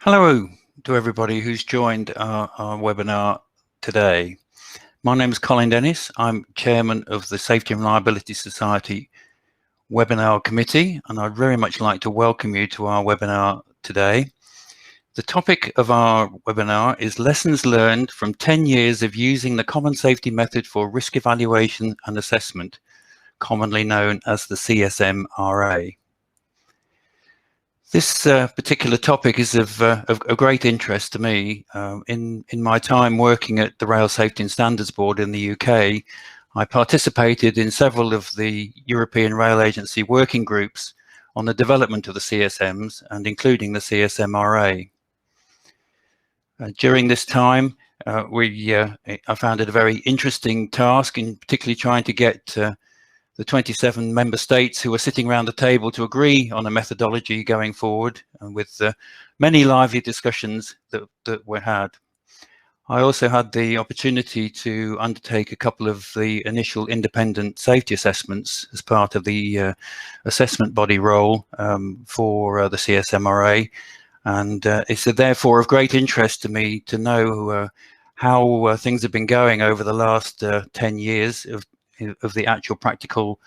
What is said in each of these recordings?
Hello to everybody who's joined our webinar today. My name is Colin Dennis. I'm Chairman of the Safety and Reliability Society Webinar Committee, and I'd very much like to welcome you to our webinar today. The topic of our webinar is Lessons Learned from 10 Years of Using the Common Safety Method for Risk Evaluation and Assessment, commonly known as the CSMRA. This particular topic is of great interest to me. In my time working at the Rail Safety and Standards Board in the UK, I participated in several of the European Rail Agency working groups on the development of the CSMs, and including the CSMRA. During this time, I found it a very interesting task, in particularly trying to get the 27 member states who were sitting around the table to agree on a methodology going forward, and with many lively discussions that were had. I also had the opportunity to undertake a couple of the initial independent safety assessments as part of the assessment body role for the CSMRA, and it's therefore of great interest to me to know how things have been going over the last 10 years of the actual practical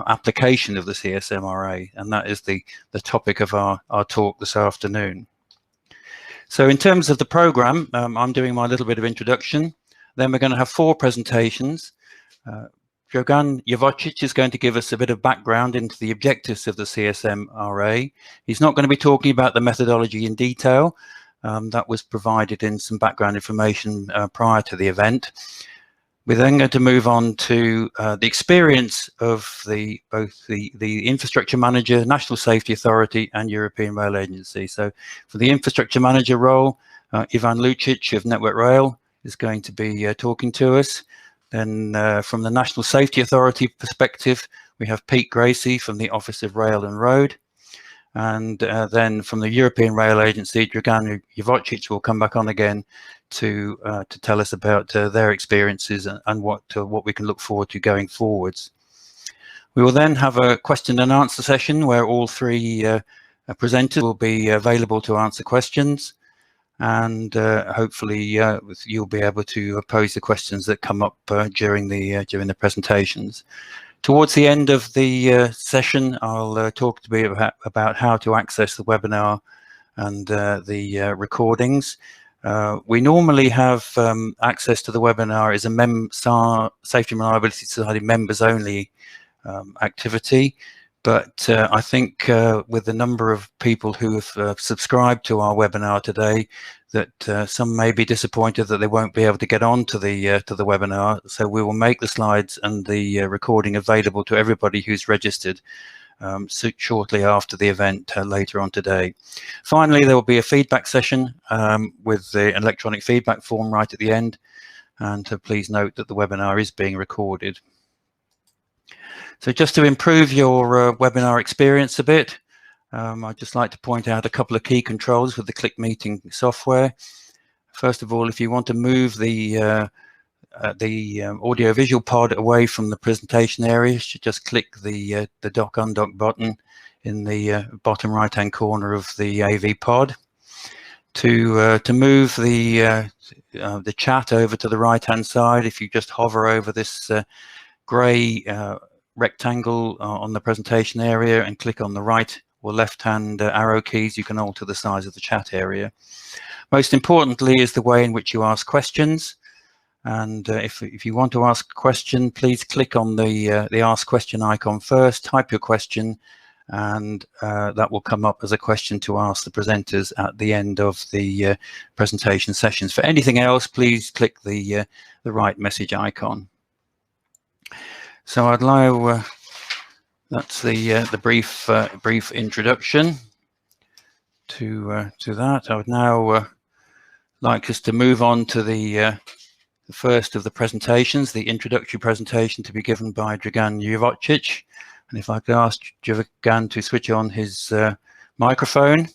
application of the CSMRA, and that is the topic of our talk this afternoon. So in terms of the program, I'm doing my little bit of introduction. Then we're going to have 4 presentations. Dragan Jovocic is going to give us a bit of background into the objectives of the CSMRA. He's not going to be talking about the methodology in detail. That was provided in some background information prior to the event. We're then going to move on to the experience of both the infrastructure manager, National Safety Authority, and European Rail Agency. So for the infrastructure manager role, Ivan Lucic of Network Rail is going to be talking to us. Then from the National Safety Authority perspective, we have Pete Gracie from the Office of Rail and Road. And then from the European Rail Agency, Dragan Jovocic will come back on again to tell us about their experiences and what we can look forward to going forwards. We will then have a question and answer session where all 3 presenters will be available to answer questions, and hopefully you'll be able to pose the questions that come up during the presentations. Towards the end of the session, I'll talk to you about how to access the webinar and the recordings. We normally have access to the webinar as a Safety and Reliability Society members only activity, but I think with the number of people who have subscribed to our webinar today, that some may be disappointed that they won't be able to get on to the webinar. So we will make the slides and the recording available to everybody who's registered shortly after the event later on today. Finally, there will be a feedback session with the electronic feedback form right at the end, and please note that the webinar is being recorded. So just to improve your webinar experience a bit, I'd just like to point out a couple of key controls with the Click Meeting software. First of all, if you want to move the audio-visual pod away from the presentation area, you should just click the dock-undock button in the bottom right-hand corner of the AV pod. To move the chat over to the right-hand side, if you just hover over this grey rectangle on the presentation area and click on the right or left-hand arrow keys, you can alter the size of the chat area. Most importantly is the way in which you ask questions. And if you want to ask a question, please click on the Ask Question icon first, type your question, and that will come up as a question to ask the presenters at the end of the presentation sessions. For anything else, please click the right message icon. So I'd like that's the brief introduction to that. I would now like us to move on to the first of the presentations, the introductory presentation to be given by Dragan Jovocic. And if I could ask Dragan to switch on his microphone,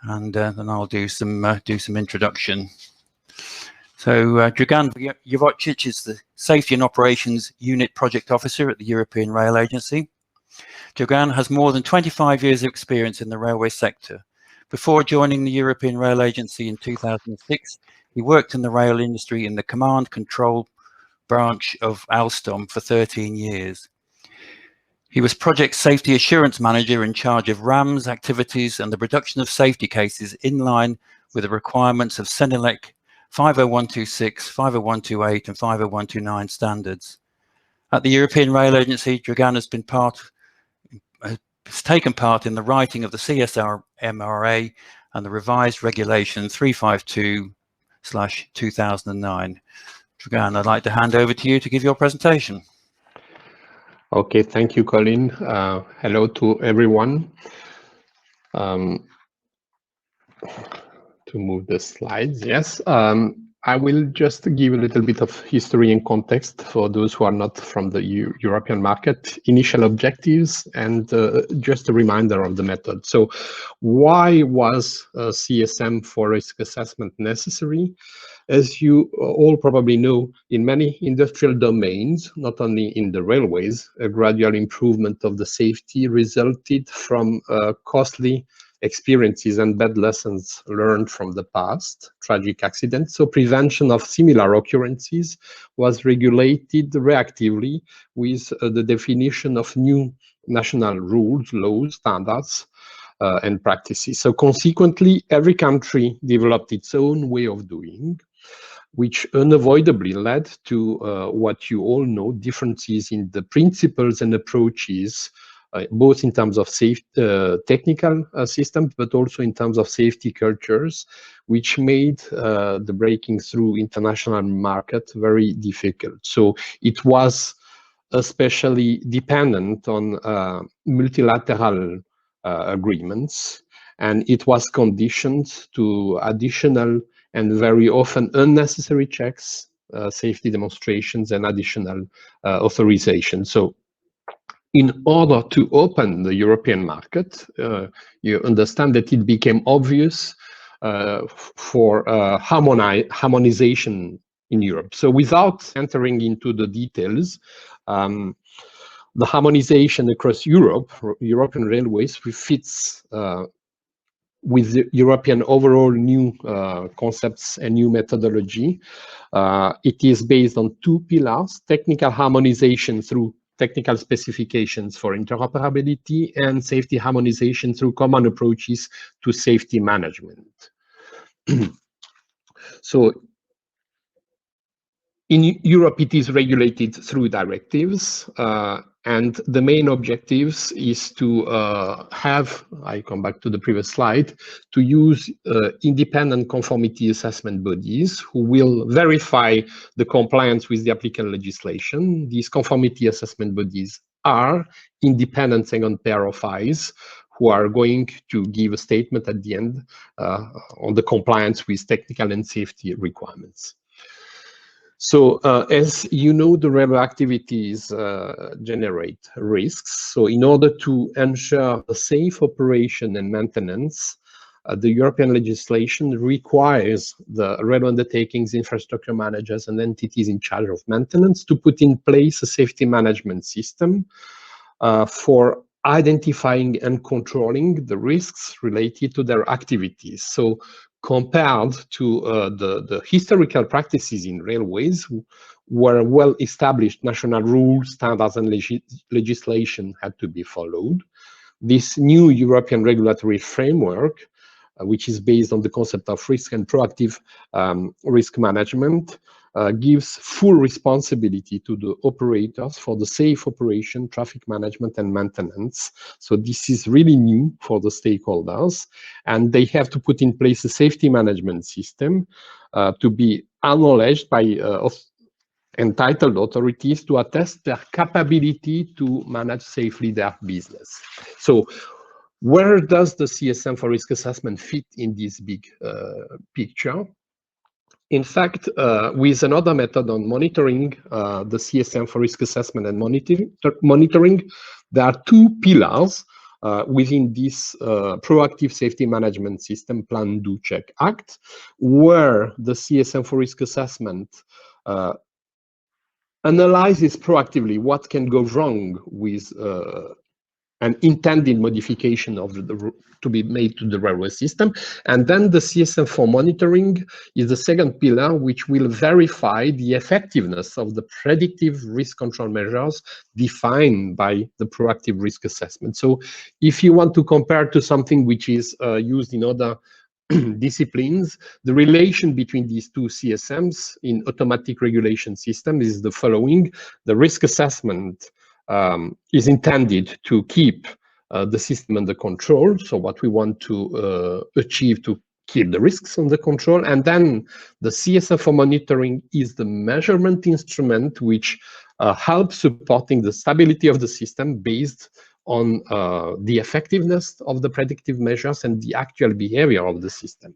and then I'll do some introduction. So Dragan Jovocic is the Safety and Operations Unit Project Officer at the European Rail Agency. Dragan has more than 25 years of experience in the railway sector, Before joining the European Rail Agency in 2006, he worked in the rail industry in the command control branch of Alstom for 13 years. He was Project Safety Assurance Manager in charge of RAMS activities and the production of safety cases in line with the requirements of Senelec 50126, 50128 and 50129 standards. At the European Rail Agency, Dragan has taken part in the writing of the CSMRA and the revised regulation 352/2009. Dragan, I'd like to hand over to you to give your presentation. Okay, thank you, Colin. Hello to everyone. To move the slides, yes. I will just give a little bit of history and context for those who are not from the European market, initial objectives, and just a reminder of the method. So why was CSM for risk assessment necessary? As you all probably know, in many industrial domains, not only in the railways, a gradual improvement of the safety resulted from costly experiences and bad lessons learned from the past, tragic accidents. So prevention of similar occurrences was regulated reactively with the definition of new national rules, laws, standards, and practices. So consequently, every country developed its own way of doing, which unavoidably led to what you all know, differences in the principles and approaches, both in terms of technical systems, but also in terms of safety cultures, which made the breaking through international market very difficult. So it was especially dependent on multilateral agreements, and it was conditioned to additional and very often unnecessary checks, safety demonstrations, and additional authorization. So in order to open the European market, you understand that it became obvious for harmonization in Europe. So without entering into the details, the harmonization across Europe, European railways, fits with the European overall new concepts and new methodology. It is based on two pillars: technical harmonization through technical specifications for interoperability, and safety harmonization through common approaches to safety management. So in Europe, it is regulated through directives, and the main objectives is to have, I come back to the previous slide, to use independent conformity assessment bodies who will verify the compliance with the applicable legislation. These conformity assessment bodies are independent second pair of eyes who are going to give a statement at the end on the compliance with technical and safety requirements. So as you know, the railway activities generate risks. So in order to ensure a safe operation and maintenance, the European legislation requires the railway undertakings, infrastructure managers, and entities in charge of maintenance to put in place a safety management system for identifying and controlling the risks related to their activities. So compared to the historical practices in railways, where well-established national rules, standards, and legislation had to be followed, this new European regulatory framework, which is based on the concept of risk and proactive risk management, gives full responsibility to the operators for the safe operation, traffic management, and maintenance. So this is really new for the stakeholders, and they have to put in place a safety management system to be acknowledged by entitled authorities to attest their capability to manage safely their business. So where does the CSM for risk assessment fit in this big picture? In fact, with another method on monitoring, the CSM for risk assessment and monitoring, there are two pillars within this proactive safety management system, Plan, Do, Check, Act, where the CSM for risk assessment analyzes proactively what can go wrong with an intended modification of to be made to the railway system. And then the CSM for monitoring is the second pillar, which will verify the effectiveness of the predictive risk control measures defined by the proactive risk assessment. So if you want to compare to something which is used in other disciplines, the relation between these two CSMs in automatic regulation system is the following. The risk assessment is intended to keep the system under control. So what we want to achieve to keep the risks under control. And then the CSM for monitoring is the measurement instrument which helps supporting the stability of the system based on the effectiveness of the predictive measures and the actual behavior of the system.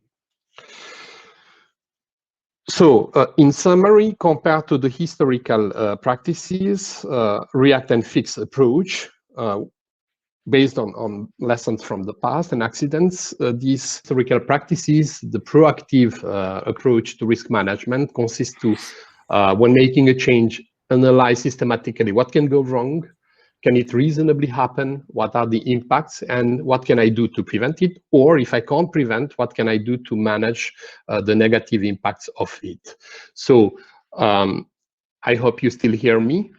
So in summary, compared to the historical practices, react and fix approach, based on lessons from the past and accidents, these historical practices, the proactive approach to risk management consists to, when making a change, analyze systematically what can go wrong, can it reasonably happen, what are the impacts, and what can I do to prevent it? Or if I can't prevent, what can I do to manage the negative impacts of it? So I hope you still hear me.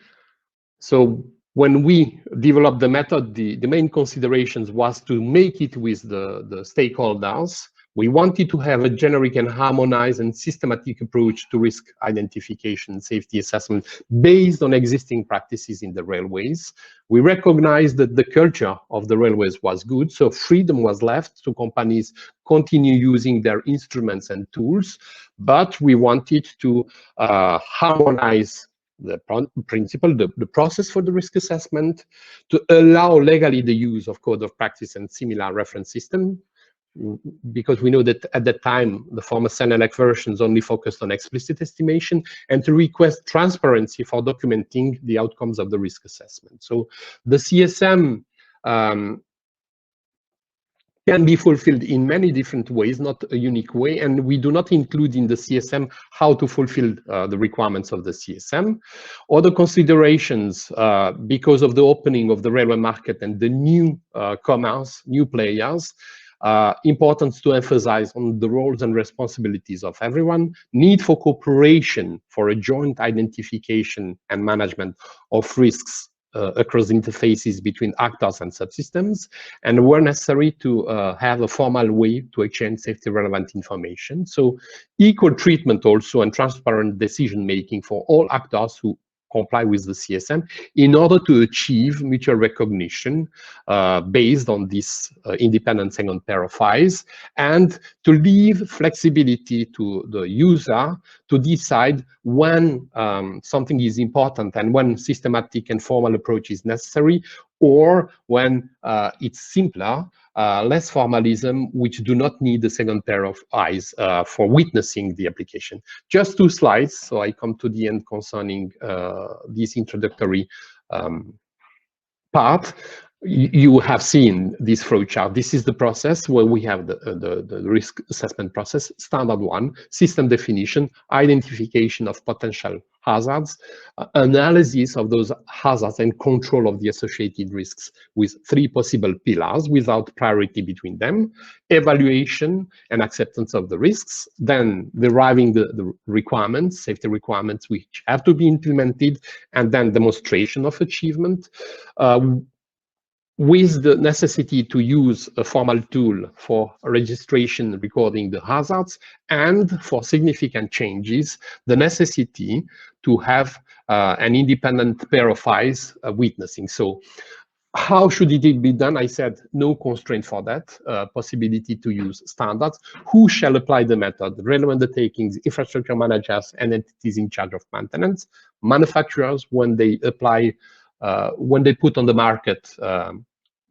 So when we developed the method, the main considerations was to make it with the stakeholders. We wanted to have a generic and harmonized and systematic approach to risk identification and safety assessment based on existing practices in the railways. We recognized that the culture of the railways was good, so freedom was left to companies continue using their instruments and tools, but we wanted to harmonize the principle, the process for the risk assessment, to allow legally the use of code of practice and similar reference system, because we know that at that time, the former Senelec versions only focused on explicit estimation, and to request transparency for documenting the outcomes of the risk assessment. So the CSM can be fulfilled in many different ways, not a unique way, and we do not include in the CSM how to fulfill the requirements of the CSM. Other considerations, because of the opening of the railway market and the new commerce, new players, importance to emphasize on the roles and responsibilities of everyone, need for cooperation for a joint identification and management of risks across interfaces between actors and subsystems, and where necessary to have a formal way to exchange safety relevant information. So equal treatment also and transparent decision making for all actors who comply with the CSM in order to achieve mutual recognition based on this independent second pair of eyes, and to leave flexibility to the user to decide when something is important and when systematic and formal approach is necessary, or when it's simpler, less formalism, which do not need the second pair of eyes for witnessing the application. Just 2 slides, so I come to the end concerning this introductory part. You have seen this flow chart. This is the process where we have the risk assessment process. Standard 1, system definition, identification of potential hazards, analysis of those hazards and control of the associated risks with 3 possible pillars without priority between them, evaluation and acceptance of the risks, then deriving the requirements, safety requirements which have to be implemented, and then demonstration of achievement, with the necessity to use a formal tool for registration recording the hazards, and for significant changes, the necessity to have an independent pair of eyes witnessing. So how should it be done? I said no constraint for that, possibility to use standards. Who shall apply the method? Relevant undertakings, infrastructure managers, and entities in charge of maintenance, manufacturers when they apply, when they put on the market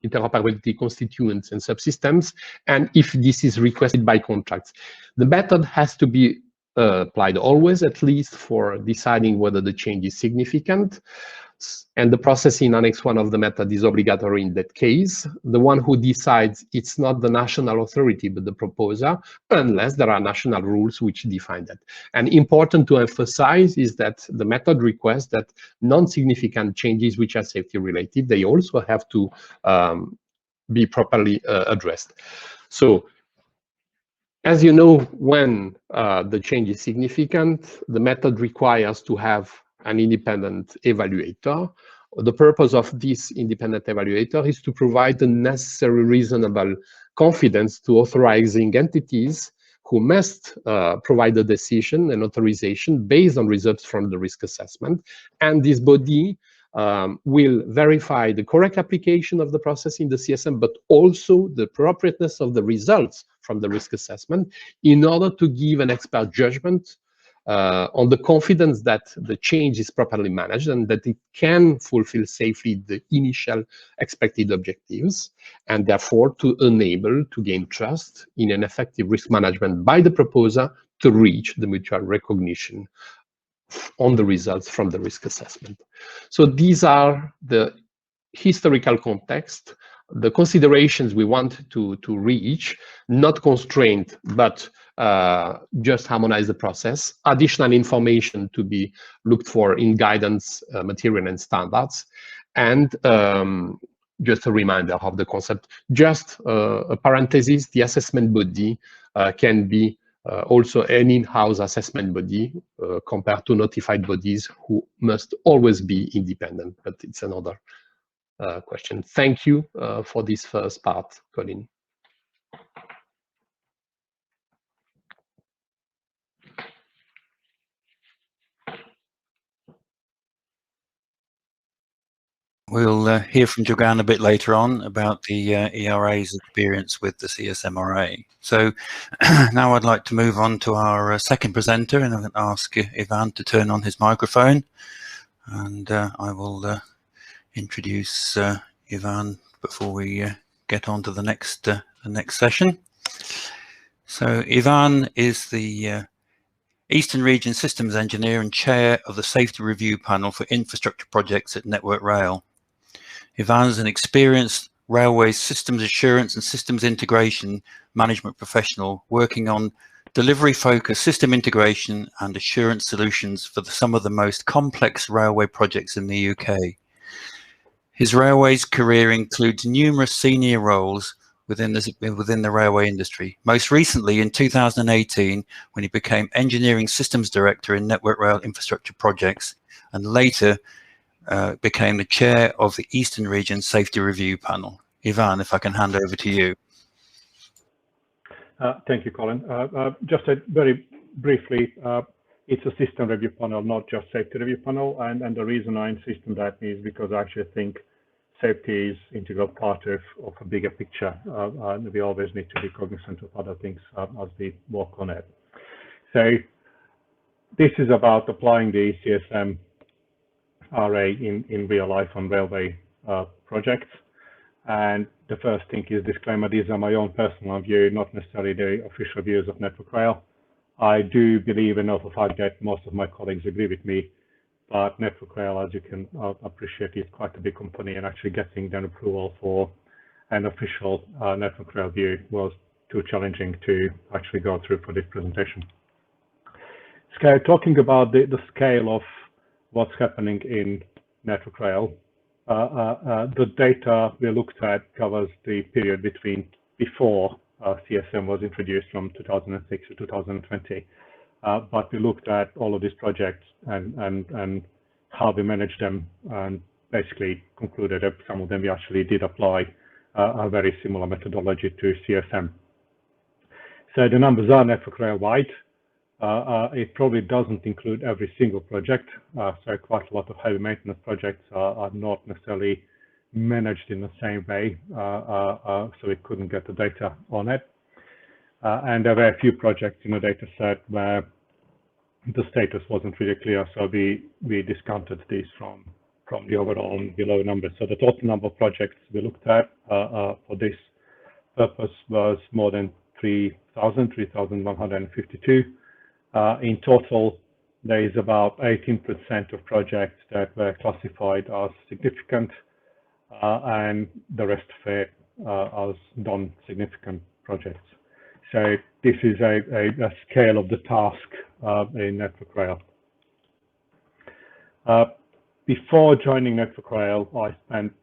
interoperability constituents and subsystems, and if this is requested by contracts. The method has to be applied always, at least for deciding whether the change is significant. And the process in Annex 1 of the method is obligatory in that case. The one who decides it's not the national authority, but the proposer, unless there are national rules which define that. And important to emphasize is that the method requests that non-significant changes which are safety related, they also have to be properly addressed. So, as you know, when the change is significant, the method requires to have an independent evaluator. The purpose of this independent evaluator is to provide the necessary reasonable confidence to authorizing entities who must provide a decision and authorization based on results from the risk assessment. And this body will verify the correct application of the process in the CSM, but also the appropriateness of the results from the risk assessment in order to give an expert judgment on the confidence that the change is properly managed and that it can fulfill safely the initial expected objectives, and therefore to enable to gain trust in an effective risk management by the proposer to reach the mutual recognition on the results from the risk assessment. So these are the historical context, the considerations we want to reach, not constrained, but just harmonize the process, additional information to be looked for in guidance material and standards, and just a reminder of the concept. Just a parenthesis, the assessment body can be also an in-house assessment body compared to notified bodies who must always be independent, but it's another question. Thank you for this first part, Colin. We'll hear from Jogan a bit later on about the ERA's experience with the CSMRA. So now I'd like to move on to our second presenter, and I'm going to ask Ivan to turn on his microphone, and I will introduce Ivan before we get on to the next session. So Ivan is the Eastern Region Systems Engineer and Chair of the Safety Review Panel for Infrastructure Projects at Network Rail. Ivan is an experienced railway systems assurance and systems integration management professional working on delivery-focused system integration and assurance solutions for some of the most complex railway projects in the UK. His railways career includes numerous senior roles within the railway industry. Most recently in 2018, when he became Engineering Systems Director in Network Rail Infrastructure Projects, and later became the chair of the Eastern Region Safety Review Panel. Ivan, if I can hand over to you. Thank you, Colin. Just very briefly, it's a system review panel, not just safety review panel. And the reason I insist on that is because I actually think safety is an integral part of a bigger picture. We always need to be cognizant of other things as we work on it. So this is about applying the CSMRA in real life on railway projects. And the first thing is disclaimer, these are my own personal view, not necessarily the official views of Network Rail. I do believe and also fact that most of my colleagues agree with me, but Network Rail, as you can appreciate, is quite a big company, and actually getting an approval for an official Network Rail view was too challenging to actually go through for this presentation. So talking about the scale of what's happening in Network Rail, the data we looked at covers the period before CSM was introduced from 2006 to 2020. But we looked at all of these projects and how we managed them, and basically concluded that some of them we actually did apply a very similar methodology to CSM. So the numbers are Network Rail wide. It probably doesn't include every single project, so quite a lot of heavy maintenance projects are not necessarily managed in the same way, so we couldn't get the data on it. And there were a few projects in the data set where the status wasn't really clear, so we discounted these from the overall and below numbers. So the total number of projects we looked at for this purpose was more than 3,152. In total, there is about 18% of projects that were classified as significant, and the rest of it as non-significant projects. So this is a scale of the task in Network Rail. Before joining Network Rail, I spent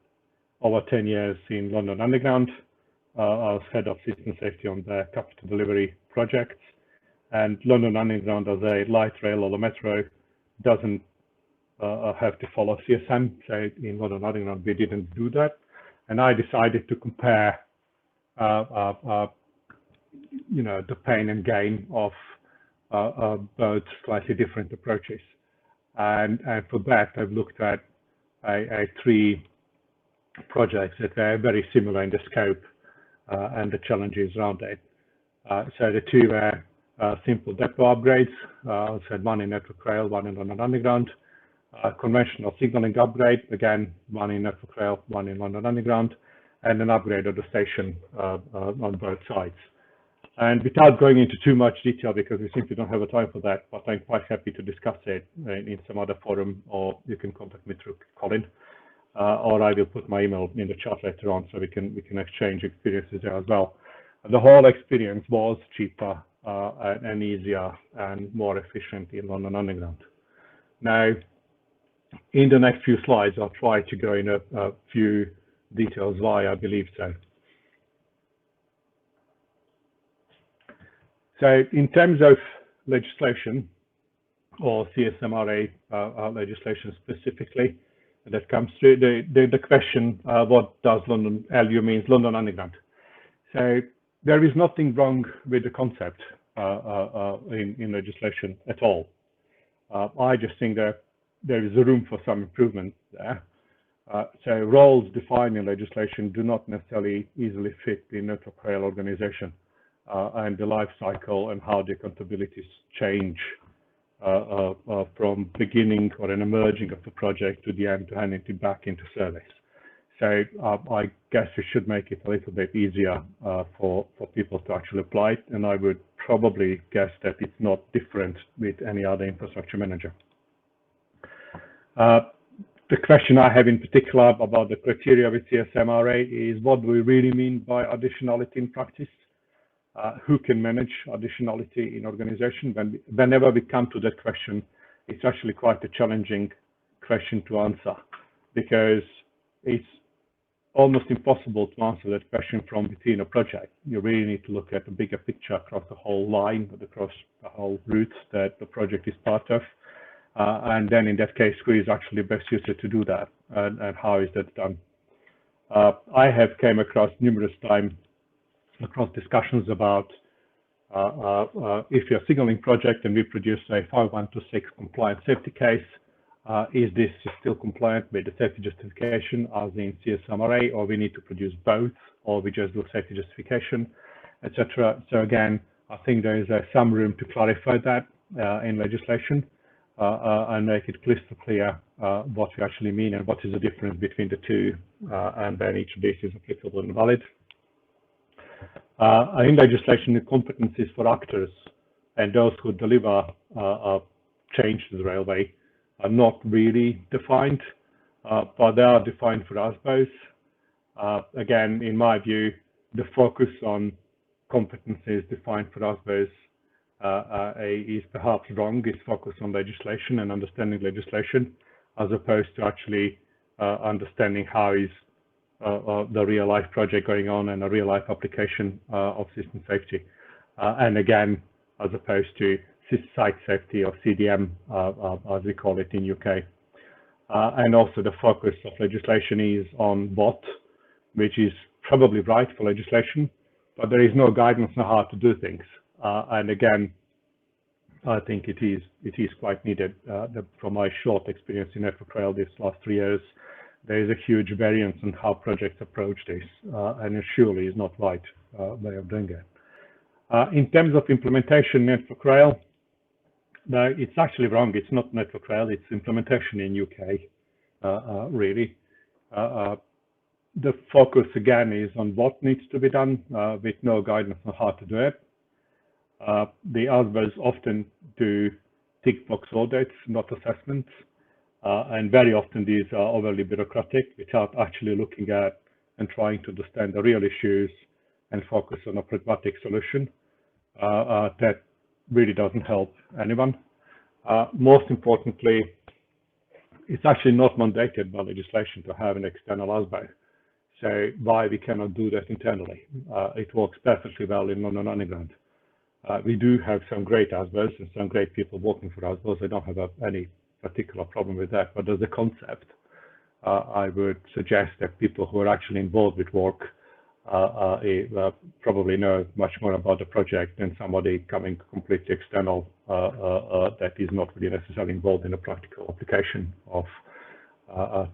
over 10 years in London Underground. I was head of system safety on the capital delivery projects. And London Underground, as a light rail or the metro, doesn't have to follow CSM. So in London Underground, we didn't do that. And I decided to compare, you know, the pain and gain of both slightly different approaches. And for that, I've looked at three projects that are very similar in the scope and the challenges around it. So the two were simple depot upgrades. I said one in Network Rail, one in London Underground. Conventional signaling upgrade, again, one in Network Rail, one in London Underground, and an upgrade of the station on both sides. And without going into too much detail, because we simply don't have a time for that, but I'm quite happy to discuss it in some other forum, or you can contact me through Colin, or I will put my email in the chat later on, so we can exchange experiences there as well. The whole experience was cheaper and easier and more efficient in London Underground. Now, in the next few slides, I'll try to go in a few details why I believe so. So in terms of legislation, or CSMRA legislation specifically, that comes through the question, what does London LU means, London Underground. So there is nothing wrong with the concept in legislation at all. I just think that there is a room for some improvement there. So roles defined in legislation do not necessarily easily fit the network rail organization and the life cycle and how the accountabilities change from beginning or an emerging of the project to the end to handing it back into service. So I guess we should make it a little bit easier for people to actually apply it, and I would probably guess that it's not different with any other infrastructure manager. The question I have in particular about the criteria with CSMRA is, what do we really mean by additionality in practice? Who can manage additionality in organization? Whenever we come to that question, it's actually quite a challenging question to answer, because it's almost impossible to answer that question from within a project. You really need to look at the bigger picture across the whole line, across the whole route that the project is part of. And then in that case, who is actually best suited to do that, and how is that done? I have came across numerous times across discussions about if you're a signaling project and we produce a 5126 compliant safety case, is this still compliant with the safety justification as in CSMRA, or we need to produce both, or we just do safety justification, etc. So again, I think there is some room to clarify that in legislation and make it crystal clear what we actually mean and what is the difference between the two, and then each of these is applicable and valid. In legislation, the competencies for actors and those who deliver change to the railway are not really defined, but they are defined for us both. Again, in my view, the focus on competencies defined for us both is perhaps wrong. It's focused on legislation and understanding legislation, as opposed to actually understanding how is the real life project going on and a real life application of system safety. And again, as opposed to site safety or CDM, as we call it in UK. And also the focus of legislation is on what, which is probably right for legislation, but there is no guidance on how to do things. And again, I think it is quite needed. From my short experience in network rail this last 3 years, there is a huge variance in how projects approach this, and it surely is not right way of doing it. In terms of implementation, network rail, no, it's actually wrong. It's not network rail, it's implementation in UK, really. The focus again is on what needs to be done with no guidance on how to do it. The ASBOs often do tick box audits, not assessments. And very often these are overly bureaucratic without actually looking at and trying to understand the real issues and focus on a pragmatic solution. That really doesn't help anyone. Most importantly, it's actually not mandated by legislation to have an external ASBO. So why we cannot do that internally? It works perfectly well in London Underground. We do have some great ASBOs and some great people working for ASBOs. I don't have any particular problem with that, but as a concept, I would suggest that people who are actually involved with work probably know much more about the project than somebody coming completely external that is not really necessarily involved in the practical application of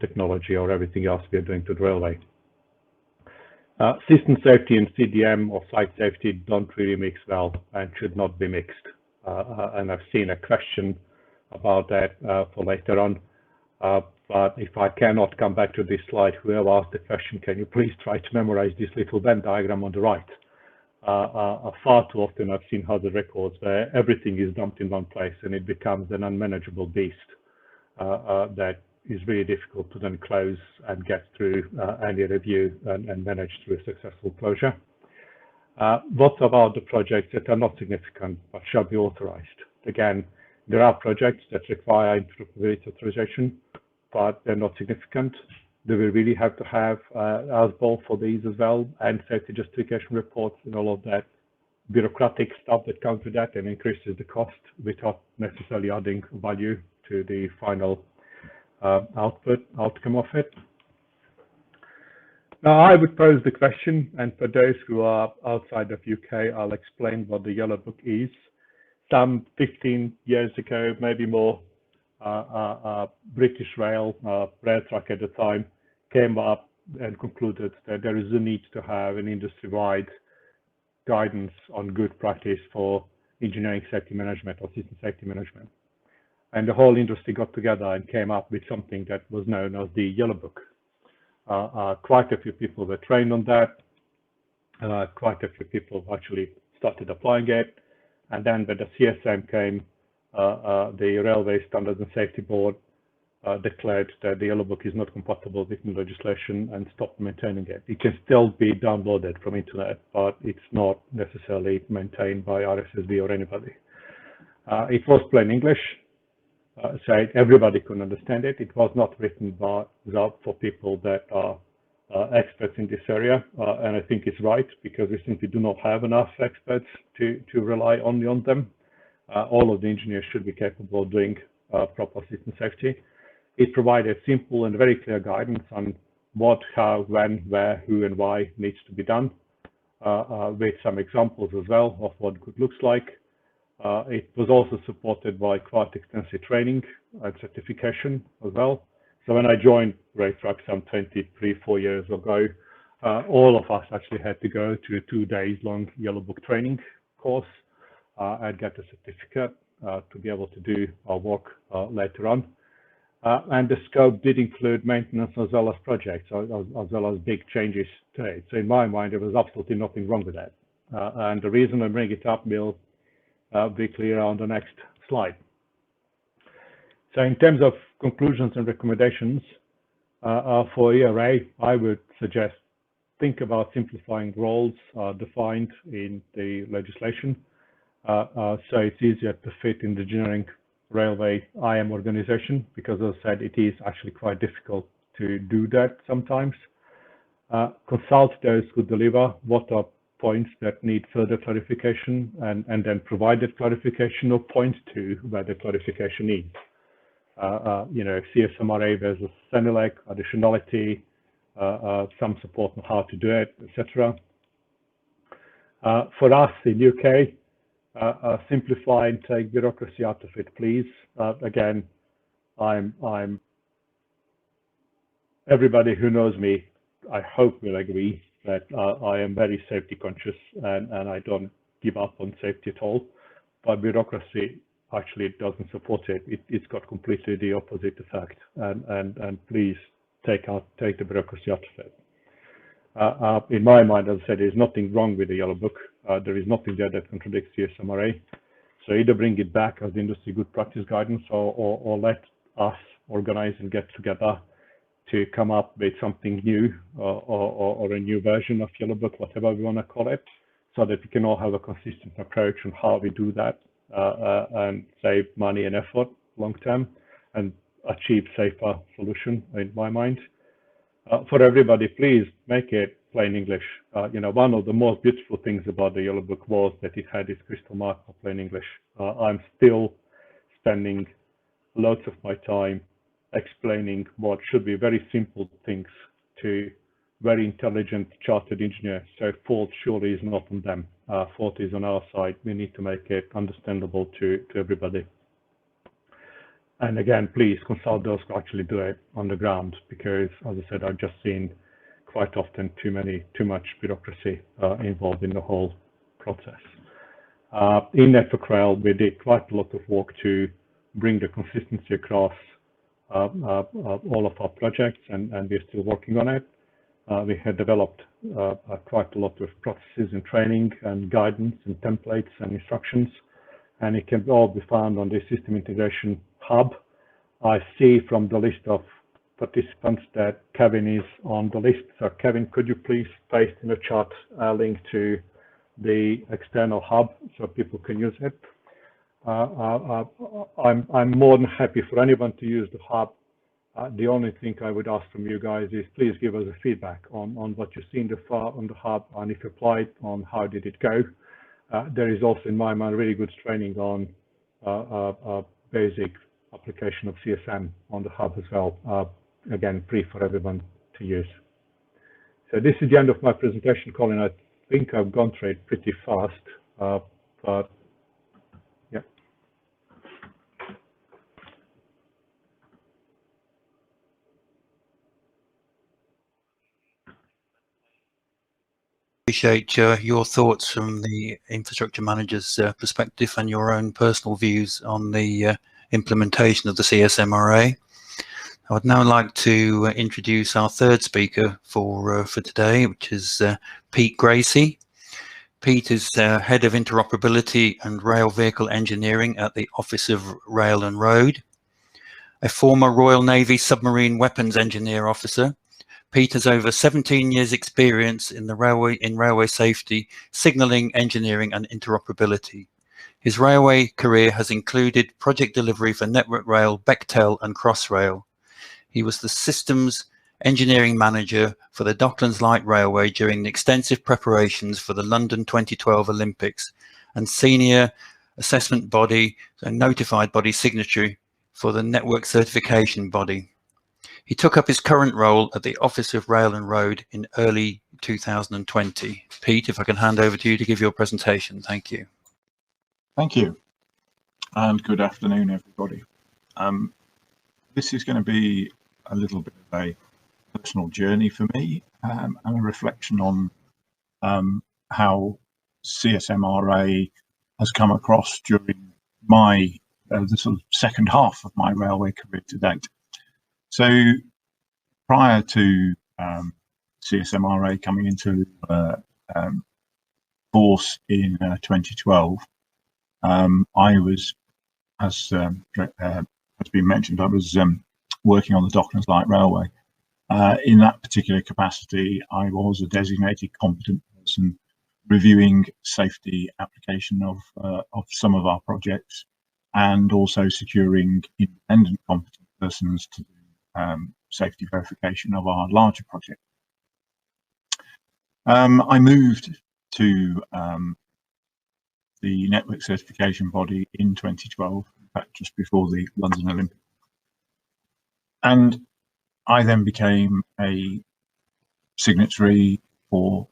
technology or everything else we are doing to the railway. System safety and CDM or site safety don't really mix well and should not be mixed. And I've seen a question about that for later on. But if I cannot come back to this slide, whoever asked the question, can you please try to memorize this little Venn diagram on the right? Far too often I've seen hazard records where everything is dumped in one place and it becomes an unmanageable beast that is really difficult to then close and get through any review and manage through a successful closure. What about the projects that are not significant but shall be authorized? Again, there are projects that require interoperability authorization, but they're not significant. Do we really have to have ASBO for these as well, and safety justification reports and all of that bureaucratic stuff that comes with that and increases the cost without necessarily adding value to the final outcome of it? Now, I would pose the question, and for those who are outside of UK, I'll explain what the Yellow Book is. Some 15 years ago, maybe more, British Rail, Railtrack at the time, came up and concluded that there is a need to have an industry-wide guidance on good practice for engineering safety management or system safety management. And the whole industry got together and came up with something that was known as the Yellow Book. Quite a few people were trained on that. Quite a few people actually started applying it. And then when the CSM came, the Railway Standards and Safety Board declared that the Yellow Book is not compatible with new legislation and stopped maintaining it. It can still be downloaded from internet, but it's not necessarily maintained by RSSB or anybody. It was plain English, so everybody could understand it. It was not written for people that are experts in this area, and I think it's right because we simply do not have enough experts to rely only on them. All of the engineers should be capable of doing proper system safety. It provided simple and very clear guidance on what, how, when, where, who, and why needs to be done, with some examples as well of what good looks like. It was also supported by quite extensive training and certification as well. So when I joined Railtrack some 4 years ago, all of us actually had to go to a 2 days long Yellow Book training course and get a certificate to be able to do our work later on. And the scope did include maintenance as well as projects, as well as big changes to it. So in my mind, there was absolutely nothing wrong with that. And the reason I bring it up will be clear on the next slide. So in terms of conclusions and recommendations for ERA, I would suggest think about simplifying roles defined in the legislation. So it's easier to fit in the generic railway IM organization, because as I said, it is actually quite difficult to do that sometimes. Consult those who deliver what are points that need further clarification, and then provide that clarification or point to where the clarification is. You know, CSMRA versus Senelec, additionality, some support on how to do it, etc. For us in UK, simplify and take bureaucracy out of it, please. Again, everybody who knows me, I hope will agree that I am very safety conscious and I don't give up on safety at all. But bureaucracy actually doesn't support it. It's got completely the opposite effect. And please take the bureaucracy out of it. In my mind, as I said, there's nothing wrong with the Yellow Book. There is nothing there that contradicts CSMRA. So either bring it back as industry good practice guidance, or let us organize and get together to come up with something new, or a new version of Yellow Book, whatever we want to call it, so that we can all have a consistent approach on how we do that, and save money and effort long term and achieve safer solution, in my mind. For everybody, please make it plain English. One of the most beautiful things about the Yellow Book was that it had its crystal mark of plain English. I'm still spending lots of my time explaining what should be very simple things to very intelligent chartered engineers. So fault surely is not on them. Fault is on our side. We need to make it understandable to everybody. And again, please consult those who actually do it on the ground, because as I said, I've just seen quite often too much bureaucracy involved in the whole process. In Network Rail, we did quite a lot of work to bring the consistency across all of our projects, and we're still working on it. We had developed quite a lot of processes and training and guidance and templates and instructions, and it can all be found on the System Integration Hub. I see from the list of participants that Kevin is on the list. So Kevin, could you please paste in the chat a link to the external hub so people can use it? I'm more than happy for anyone to use the hub. The only thing I would ask from you guys is please give us a feedback on what you've seen so far on the hub, and if you applied, on how did it go. There is also, in my mind, really good training on basic application of CSM on the hub as well. Again, free for everyone to use. So this is the end of my presentation, Colin. I think I've gone through it pretty fast, but yeah. Appreciate your thoughts from the infrastructure manager's perspective and your own personal views on the implementation of the CSMRA. I would now like to introduce our third speaker for today, which is Pete Gracie. Pete is Head of Interoperability and Rail Vehicle Engineering at the Office of Rail and Road. A former Royal Navy submarine weapons engineer officer, Pete has over 17 years experience in railway safety, signalling, engineering and interoperability. His railway career has included project delivery for Network Rail, Bechtel and Crossrail. He was the systems engineering manager for the Docklands Light Railway during the extensive preparations for the London 2012 Olympics, and senior assessment body and notified body signatory for the network certification body. He took up his current role at the Office of Rail and Road in early 2020. Pete, if I can hand over to you to give your presentation. Thank you. Thank you, and good afternoon, everybody. This is going to be a little bit of a personal journey for me, and a reflection on how CSMRA has come across during my the sort of second half of my railway career to date. So prior to CSMRA coming into force in 2012, I was, as has been mentioned, I was working on the Docklands Light Railway. In that particular capacity, I was a designated competent person reviewing safety application of some of our projects, and also securing independent competent persons to do safety verification of our larger project. I moved to the network certification body in 2012, in fact, just before the London Olympics. And I then became a signatory for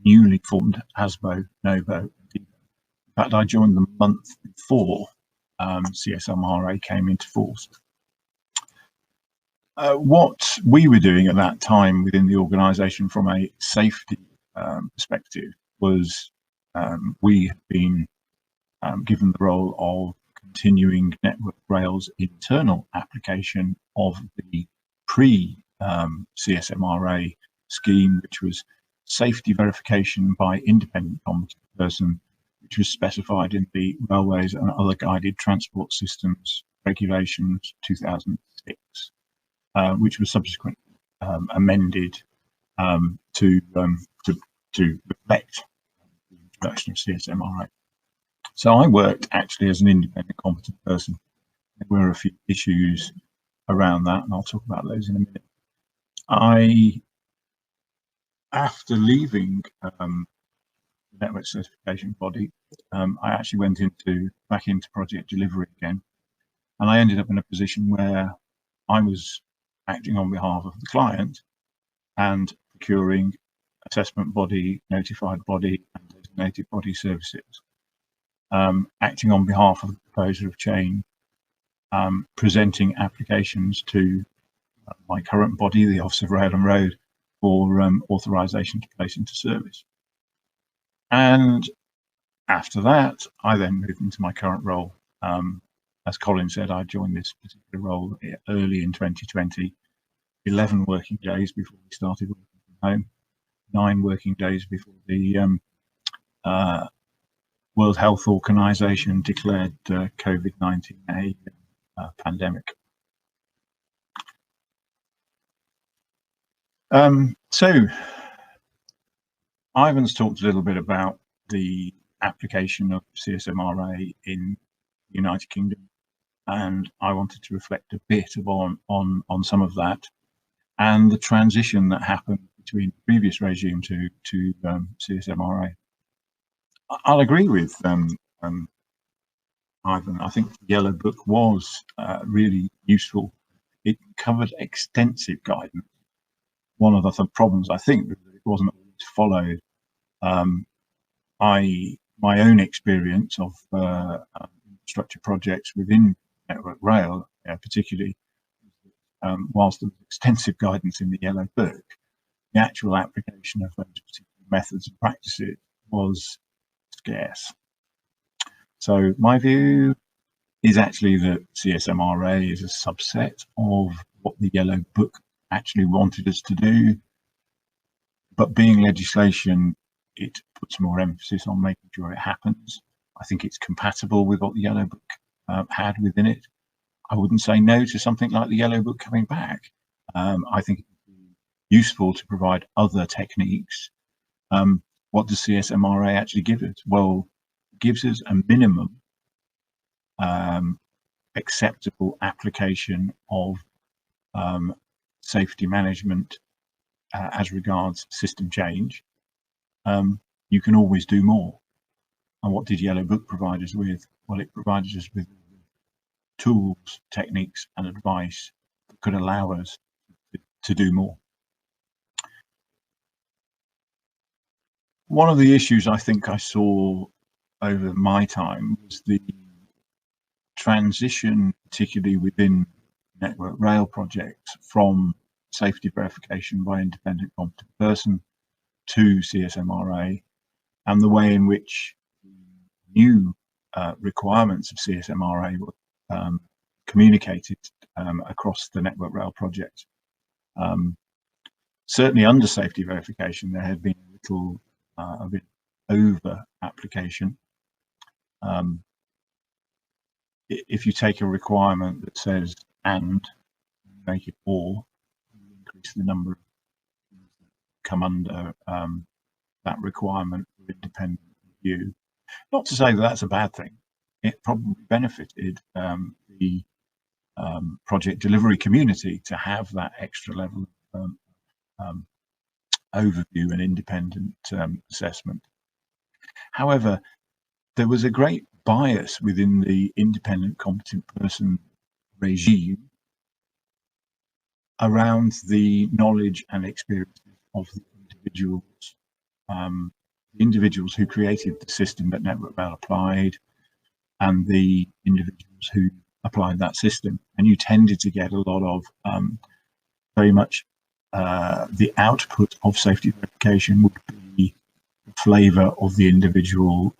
newly formed ASBO, Novo. In fact, I joined the month before CSMRA came into force. What we were doing at that time within the organisation from a safety perspective was we had been given the role of continuing Network Rail's internal application of the pre-CSMRA scheme, which was safety verification by independent competent person which was specified in the Railways and Other Guided Transport Systems Regulations 2006, which was subsequently amended to reflect the introduction of CSMRA. So I worked actually as an independent competent person. There were a few issues around that, and I'll talk about those in a minute. After leaving the network certification body, I actually went back into project delivery again, and I ended up in a position where I was acting on behalf of the client and procuring assessment body, notified body, and designated body services, acting on behalf of the proposer of change, presenting applications to my current body, the Office of Rail and Road, for authorisation to place into service. And after that, I then moved into my current role. As Colin said, I joined this particular role early in 2020, 11 working days before we started working from home, 9 working days before the World Health Organization declared COVID-19 a pandemic. So Ivan's talked a little bit about the application of CSMRA in the United Kingdom, and I wanted to reflect a bit on some of that and the transition that happened between the previous regime to CSMRA. I'll agree with Ivan. I think the Yellow Book was really useful. It covered extensive guidance. One of the problems, I think, was that it wasn't always followed. My own experience of infrastructure projects within Network Rail, particularly, whilst there was extensive guidance in the Yellow Book, the actual application of those particular methods and practices was scarce. So my view is actually that CSMRA is a subset of what the Yellow Book actually wanted us to do, but being legislation, it puts more emphasis on making sure it happens. I think it's compatible with what the Yellow Book had within it. I wouldn't say no to something like the Yellow Book coming back. I think it would be useful to provide other techniques. What does CSMRA actually give us? Well, it gives us a minimum acceptable application of safety management as regards system change. You can always do more. And what did Yellow Book provide us with? Well, it provided us with tools, techniques, and advice that could allow us to do more. One of the issues I think I saw over my time was the transition, particularly within Network Rail projects, from safety verification by independent competent person to CSMRA, and the way in which new requirements of CSMRA were communicated across the Network Rail project. Certainly under safety verification, there had been a bit over application. If you take a requirement that says and make it or, you increase the number of things that come under that requirement for independent review. Not to say that that's a bad thing. It probably benefited the project delivery community to have that extra level of overview and independent assessment. However, there was a great bias within the independent competent person regime around the knowledge and experience of the individuals who created the system that Network Rail applied, and the individuals who applied that system. And you tended to get a lot of very much the output of safety verification would be the flavour of the individual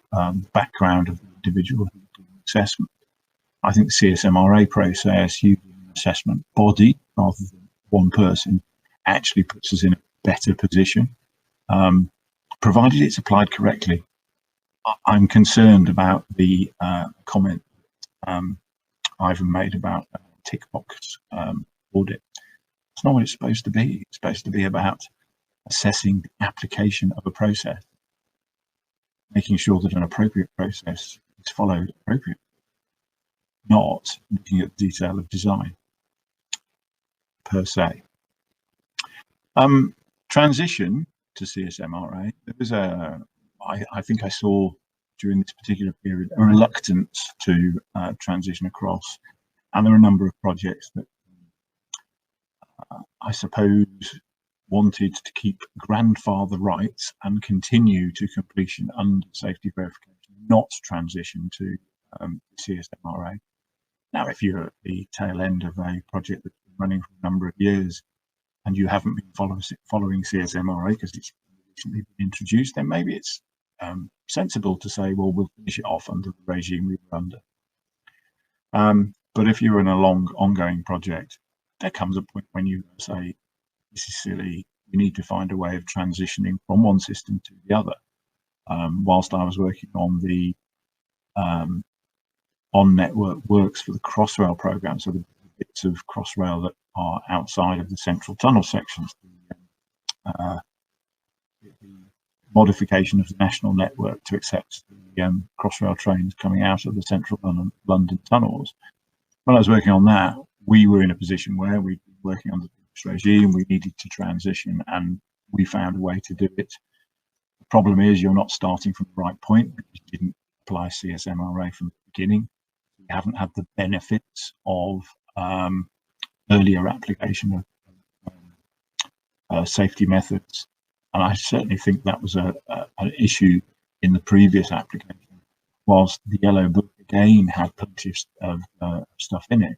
background of the individual who did the assessment. I think the CSMRA process, using an assessment body rather than one person, actually puts us in a better position, provided it's applied correctly. I'm concerned about the comment Ivan made about tick box audit. It's not what it's supposed to be. It's supposed to be about assessing the application of a process, making sure that an appropriate process is followed appropriately, not looking at the detail of design per se. Transition to CSMRA, there was I think I saw during this particular period a reluctance to transition across, and there are a number of projects that I suppose wanted to keep grandfather rights and continue to completion under safety verification, not transition to CSMRA. Now, if you're at the tail end of a project that's been running for a number of years and you haven't been following CSMRA because it's recently been introduced, then maybe it's sensible to say, well, we'll finish it off under the regime we were under. But if you're in a long ongoing project, there comes a point when you say, this is silly, we need to find a way of transitioning from one system to the other. Whilst I was working on the on-network works for the Crossrail program, so the bits of Crossrail that are outside of the central tunnel sections, the modification of the national network to accept the Crossrail trains coming out of the central London tunnels. When I was working on that, we were in a position where we'd been working under this regime, we needed to transition, and we found a way to do it. The problem is you're not starting from the right point because you didn't apply CSMRA from the beginning. You haven't had the benefits of earlier application of safety methods. And I certainly think that was an issue in the previous application. Whilst the yellow book again had plenty of stuff in it,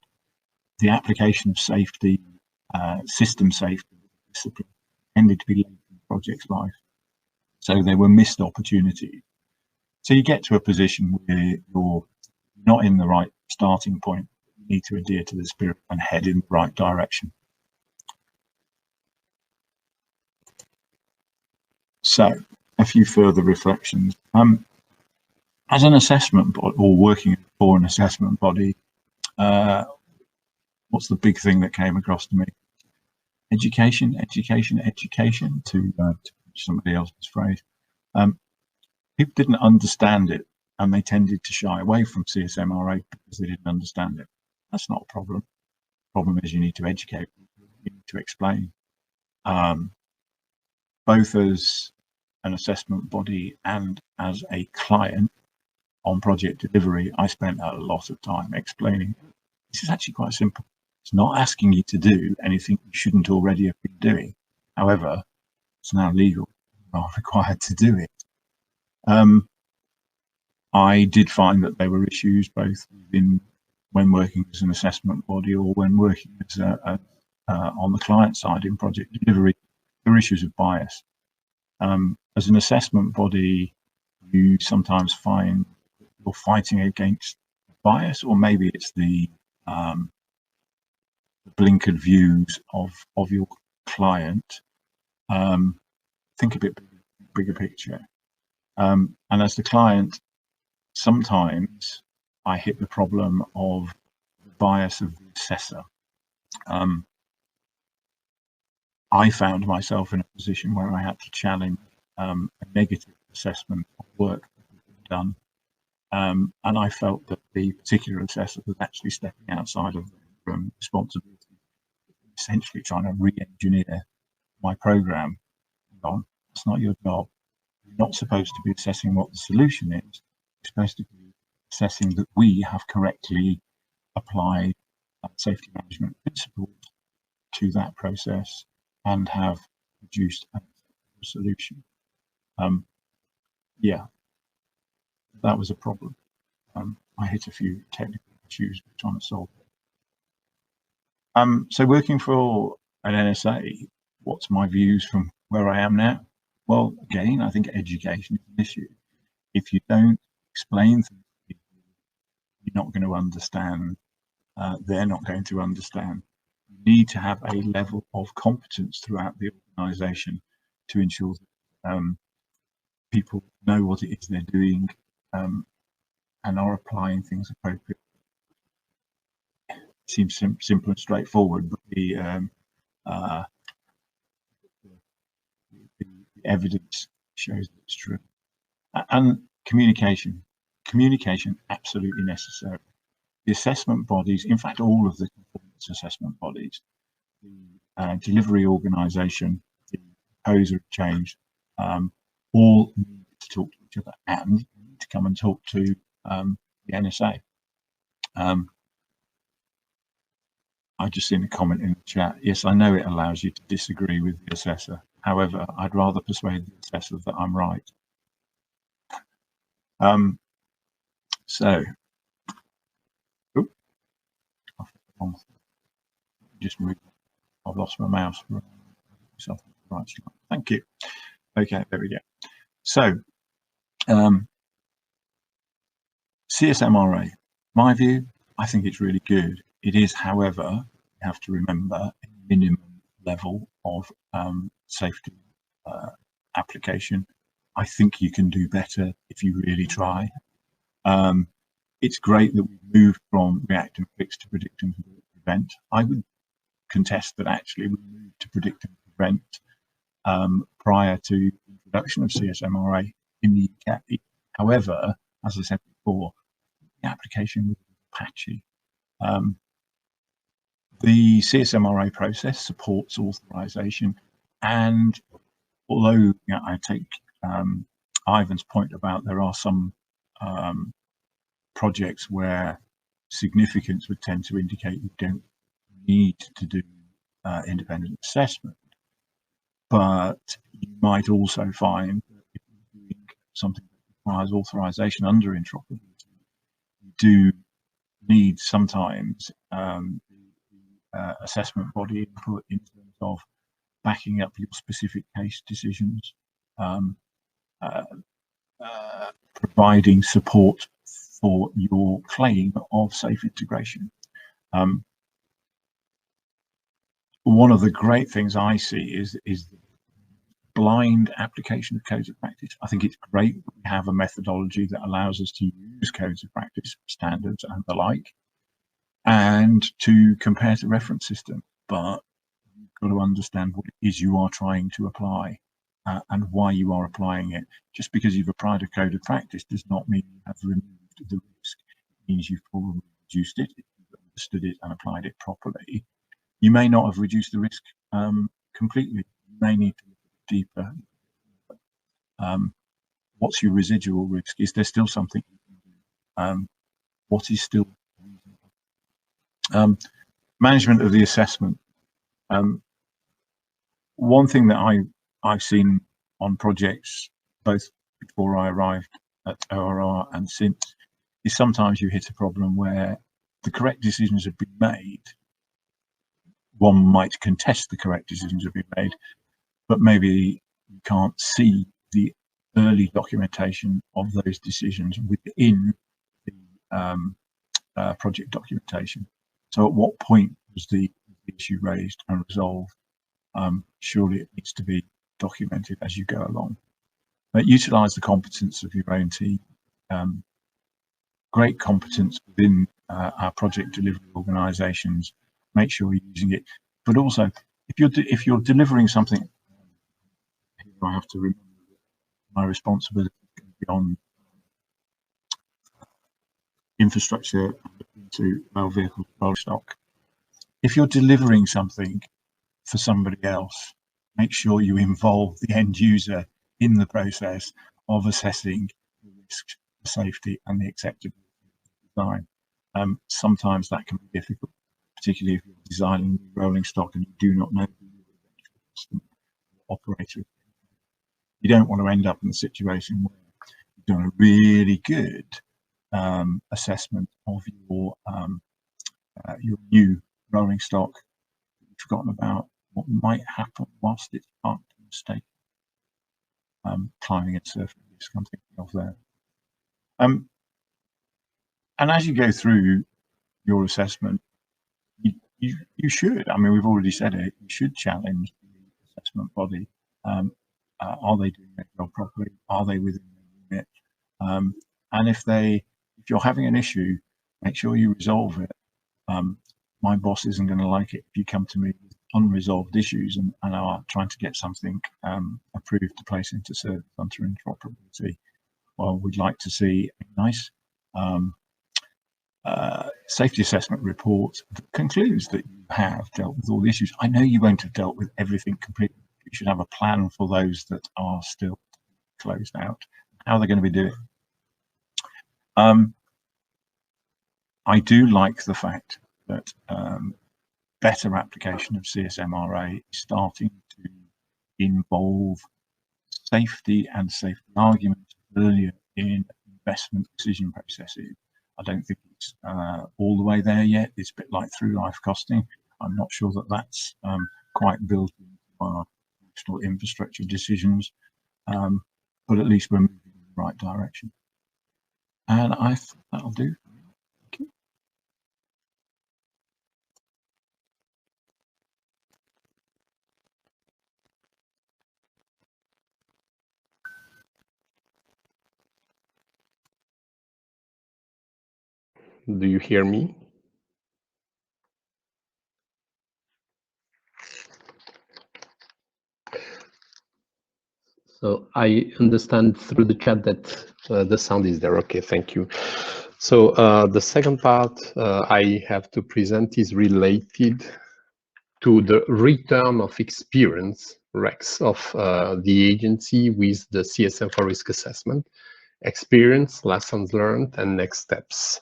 the application of safety, system safety discipline tended to be late in the project's life. So there were missed opportunities. So you get to a position where you're not in the right starting point. You need to adhere to the spirit and head in the right direction. So a few further reflections. As an assessment body, or working for an assessment body, what's the big thing that came across to me? Education, education, education, to somebody else's phrase. People didn't understand it, and they tended to shy away from CSMRA because they didn't understand it. That's not a problem. The problem is you need to educate, you need to explain. Both as an assessment body and as a client on project delivery, I spent a lot of time explaining this is actually quite simple. It's not asking you to do anything you shouldn't already have been doing. However, it's now legal. You are required to do it. I did find that there were issues both when working as an assessment body or when working as on the client side in project delivery. There were issues of bias. As an assessment body, you sometimes find you're fighting against bias, or maybe it's the blinkered views of your client. Think a bit bigger picture. And as the client, sometimes I hit the problem of the bias of the assessor. I found myself in a position where I had to challenge a negative assessment of work that had been done. And I felt that the particular assessor was actually stepping outside of their responsibility, essentially trying to re-engineer my program. That's not your job. You're not supposed to be assessing what the solution is. You're supposed to be assessing that we have correctly applied safety management principles to that process and have produced a solution. Yeah, that was a problem. I hit a few technical issues trying to solve it. So working for an NSA, what's my views from where I am now? Well, again, I think education is an issue. If you don't explain things to people, you're not going to understand. They're not going to understand. You need to have a level of competence throughout the organisation to ensure that people know what it is they're doing and are applying things appropriately. It seems simple and straightforward, but the evidence shows that it's true. And communication absolutely necessary. The assessment bodies, in fact all of the performance assessment bodies, the delivery organisation, the proposer of change, all need to talk to each other and need to come and talk to the NSA. I've just seen a comment in the chat. Yes, I know it allows you to disagree with the assessor. However, I'd rather persuade the assessor that I'm right. So, just move. I've lost my mouse. Right, thank you. Okay, there we go. So, CSMRA, my view, I think it's really good. It is, however, you have to remember, a minimum level of safety application. I think you can do better if you really try. It's great that we've moved from react and fix to predict and prevent. I would contest that actually we moved to predict and prevent prior to the introduction of CSMRA in the UK. However, as I said before, the application was patchy. The CSMRA process supports authorization, and although I take Ivan's point about there are some projects where significance would tend to indicate you don't need to do independent assessment, but you might also find that if you're doing something that requires authorization under interoperability, you do need sometimes the assessment body input in terms of backing up your specific case decisions, providing support for your claim of safe integration. One of the great things I see is the blind application of codes of practice. I think it's great that we have a methodology that allows us to use codes of practice, standards and the like, and to compare to reference systems, but you've got to understand what it is you are trying to apply and why you are applying it. Just because you've applied a code of practice does not mean you have removed the risk. It means you've probably reduced it if you've understood it and applied it properly. You may not have reduced the risk completely. You may need to look deeper. What's your residual risk? Is there still something you can do? What is still reasonable? Management of the assessment. One thing that I've seen on projects, both before I arrived at ORR and since, is sometimes you hit a problem where the correct decisions have been made. One might contest the correct decisions have been made, but maybe you can't see the early documentation of those decisions within the project documentation. So at what point was the issue raised and resolved? Surely it needs to be documented as you go along. But utilize the competence of your own team. Great competence within our project delivery organisations. Make sure you're using it. But also, if you're delivering something, I have to remember that my responsibility is beyond infrastructure to rail vehicle rolling stock. If you're delivering something for somebody else, make sure you involve the end user in the process of assessing the risks, the safety and the acceptability of the design. Sometimes that can be difficult, particularly if you're designing rolling stock and you do not know the operator. You don't want to end up in a situation where you've done a really good assessment of your new rolling stock. You've forgotten about what might happen whilst it's parked in the state. Climbing and surfing risk, I'm thinking of there. And as you go through your assessment, you should, I mean, we've already said it, you should challenge the assessment body. Are they doing their job properly? Are they within their limit? And if you're having an issue, make sure you resolve it. My boss isn't going to like it if you come to me with unresolved issues and are trying to get something approved to place into service under interoperability. Well, we'd like to see a nice safety assessment report that concludes that you have dealt with all the issues. I know you won't have dealt with everything completely. You should have a plan for those that are still closed out, how they're going to be doing. I do like the fact that better application of CSMRA is starting to involve safety and safety arguments earlier in investment decision processes. I don't think it's all the way there yet. It's a bit like through life costing. I'm not sure that that's quite built into our national infrastructure decisions, but at least we're moving in the right direction. And I think that'll do. Thank you. Do you hear me? So I understand through the chat that the sound is there. Okay, thank you. So the second part I have to present is related to the return of experience, REX, of the agency with the CSM for risk assessment, experience, lessons learned, and next steps.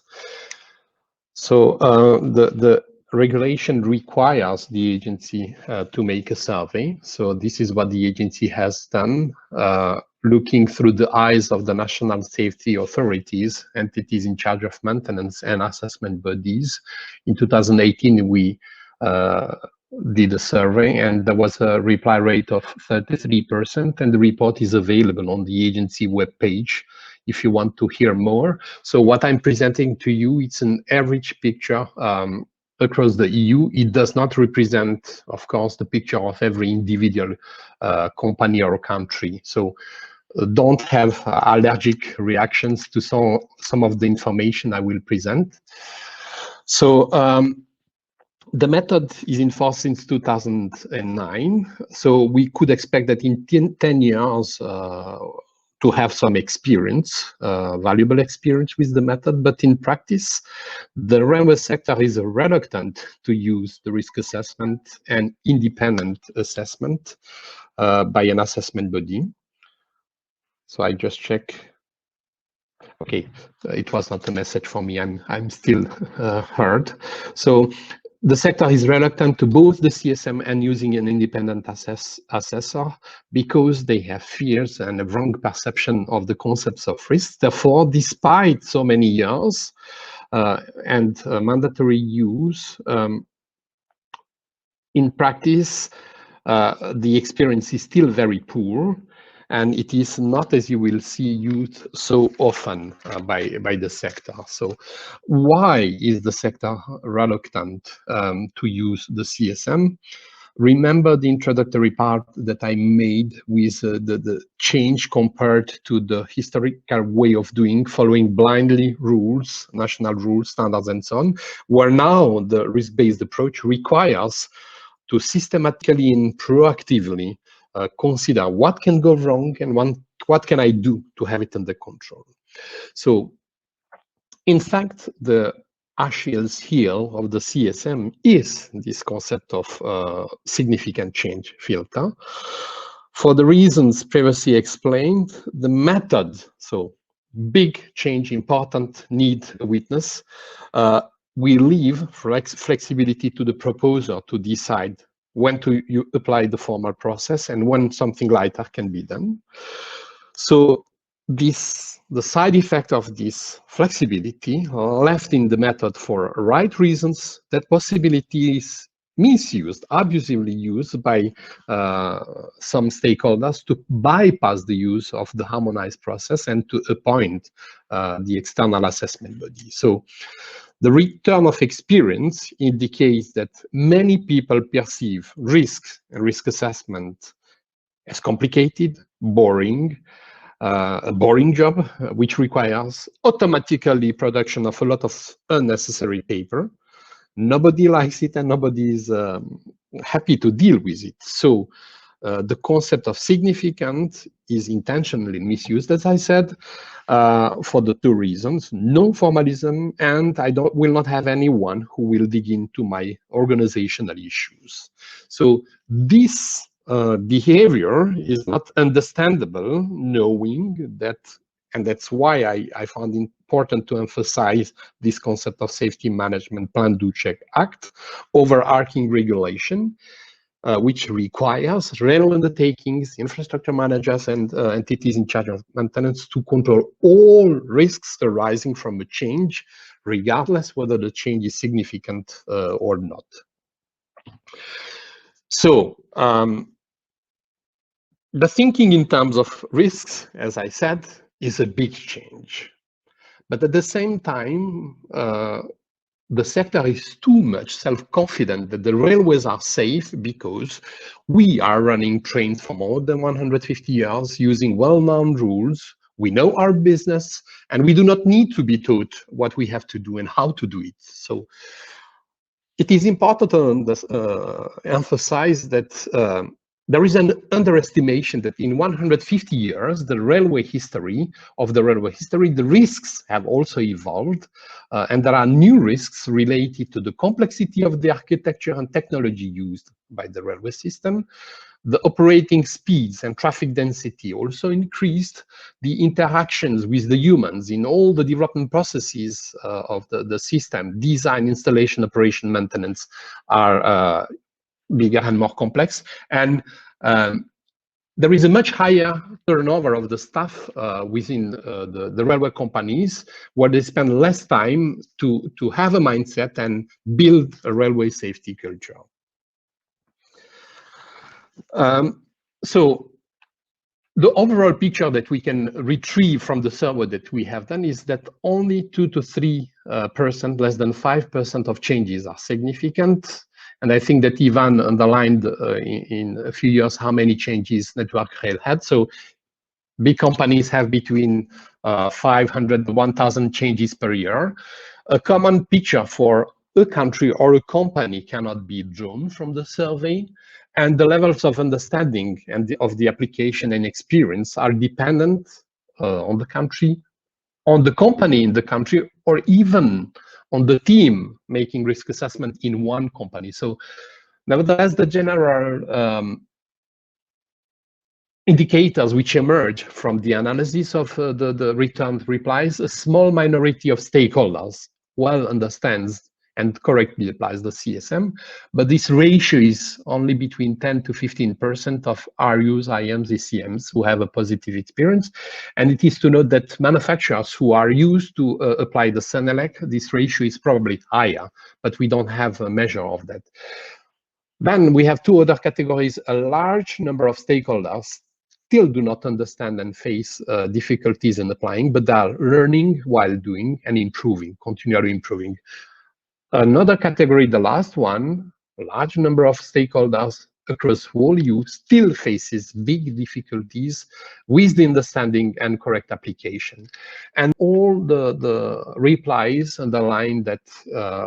So the regulation requires the agency to make a survey. So this is what the agency has done, looking through the eyes of the national safety authorities, entities in charge of maintenance and assessment bodies. In 2018, we did a survey and there was a reply rate of 33%, and the report is available on the agency webpage if you want to hear more. So what I'm presenting to you, it's an average picture across the EU. It does not represent, of course, the picture of every individual company or country. So don't have allergic reactions to some of the information I will present. So the method is in force since 2009. So we could expect that in 10 years to have some experience, valuable experience with the method. But in practice, the railway sector is reluctant to use the risk assessment and independent assessment by an assessment body. So I just check. Okay, it was not a message for me. I'm still heard. So the sector is reluctant to both the CSM and using an independent assessor because they have fears and a wrong perception of the concepts of risk. Therefore, despite so many years and mandatory use, in practice, the experience is still very poor, and it is not, as you will see, used so often by the sector. So why is the sector reluctant to use the CSM? Remember the introductory part that I made with the change compared to the historical way of doing, following blindly rules, national rules, standards, and so on, where now the risk-based approach requires to systematically and proactively consider what can go wrong and what can I do to have it under control. So, in fact, the Achilles heel of the CSM is this concept of significant change filter. For the reasons previously explained, the method, so big change, important, need a witness, we leave flexibility to the proposer to decide when to apply the formal process and when something lighter can be done. So the side effect of this flexibility left in the method for right reasons, that possibility is misused, abusively used by some stakeholders to bypass the use of the harmonized process and to appoint the external assessment body. So the return of experience indicates that many people perceive risk and risk assessment as complicated, boring, a boring job, which requires automatically production of a lot of unnecessary paper. Nobody likes it and nobody is happy to deal with it. So the concept of significant is intentionally misused, as I said, for the two reasons: no formalism, and I will not have anyone who will dig into my organizational issues. So this behavior is not understandable, knowing that, and that's why I found it important to emphasize this concept of safety management plan, do, check, act, overarching regulation, which requires rail undertakings, infrastructure managers, and entities in charge of maintenance to control all risks arising from a change, regardless whether the change is significant or not. So the thinking in terms of risks, as I said, is a big change. But at the same time, the sector is too much self-confident that the railways are safe because we are running trains for more than 150 years using well-known rules. We know our business, and we do not need to be taught what we have to do and how to do it. So it is important to emphasize that there is an underestimation that in 150 years, the railway history, the risks have also evolved, and there are new risks related to the complexity of the architecture and technology used by the railway system. The operating speeds and traffic density also increased. The interactions with the humans in all the development processes of the system, design, installation, operation, maintenance, are bigger and more complex. And there is a much higher turnover of the staff within the railway companies, where they spend less time to have a mindset and build a railway safety culture. So the overall picture that we can retrieve from the survey that we have done is that only 2 to 3%, less than 5% of changes are significant. And I think that Ivan underlined in a few years how many changes Network Rail had. So big companies have between 500 to 1,000 changes per year. A common picture for a country or a company cannot be drawn from the survey. And the levels of understanding and of the application and experience are dependent on the country, on the company in the country, or even on the team making risk assessment in one company. So nevertheless, the general indicators which emerge from the analysis of the returned replies, a small minority of stakeholders well understands and correctly applies the CSM, but this ratio is only between 10 to 15% of RUs, IMs, ECMs who have a positive experience. And it is to note that manufacturers who are used to apply the Senelec, this ratio is probably higher, but we don't have a measure of that. Then we have two other categories. A large number of stakeholders still do not understand and face difficulties in applying, but they are learning while doing and improving, continually improving. Another category, the last one, a large number of stakeholders across whole EU still faces big difficulties with the understanding and correct application. And all the replies underline that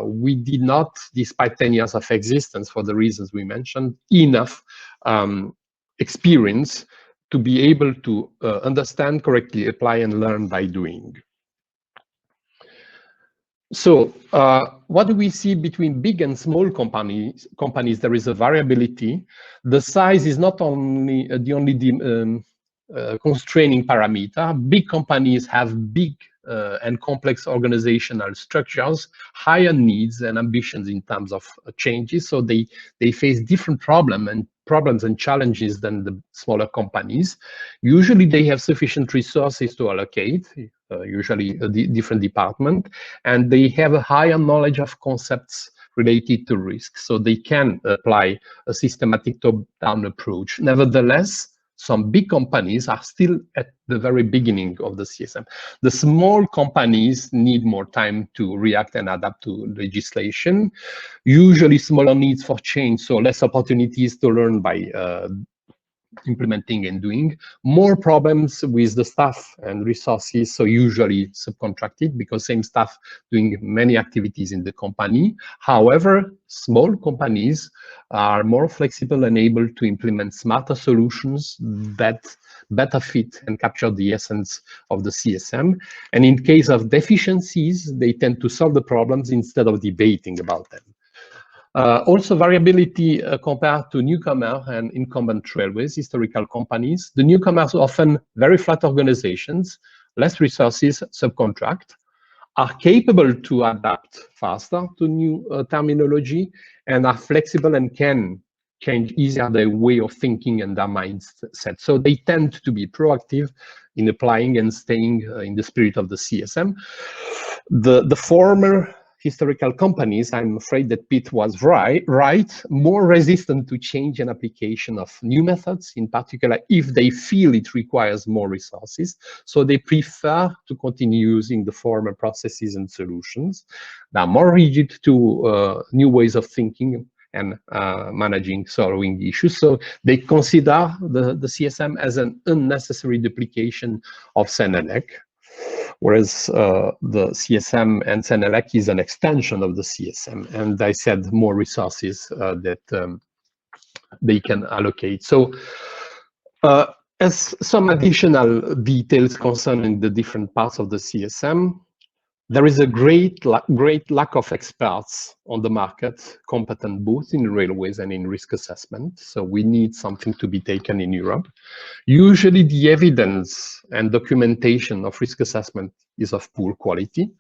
we did not, despite 10 years of existence for the reasons we mentioned, enough experience to be able to understand, correctly apply, and learn by doing. So what do we see between big and small companies? There is a variability. The size is not only the only constraining parameter. Big companies have big and complex organizational structures, higher needs and ambitions in terms of changes. So they face different problems and challenges than the smaller companies. Usually they have sufficient resources to allocate, usually a different department, and they have a higher knowledge of concepts related to risk, so they can apply a systematic top-down approach. Nevertheless, some big companies are still at the very beginning of the CSM. The small companies need more time to react and adapt to legislation. Usually smaller needs for change, so less opportunities to learn by implementing and doing. More problems with the staff and resources, so usually subcontracted because same staff doing many activities in the company. However, small companies are more flexible and able to implement smarter solutions that better fit and capture the essence of the CSM. And in case of deficiencies, they tend to solve the problems instead of debating about them. Also, variability compared to newcomer and incumbent railways, historical companies. The newcomers often very flat organizations, less resources, subcontract, are capable to adapt faster to new terminology, and are flexible and can change easier their way of thinking and their mindset. So they tend to be proactive in applying and staying in the spirit of the CSM. The former historical companies, I'm afraid that Pete was right, more resistant to change and application of new methods, in particular if they feel it requires more resources. So they prefer to continue using the former processes and solutions. They are more rigid to new ways of thinking and managing, solving issues. So they consider the CSM as an unnecessary duplication of CNLEC. Whereas the CSM and CNLEC is an extension of the CSM, and I said more resources that they can allocate. So as some additional details concerning the different parts of the CSM, there is a great lack of experts on the market, competent both in railways and in risk assessment. So we need something to be taken in Europe. Usually the evidence and documentation of risk assessment is of poor quality.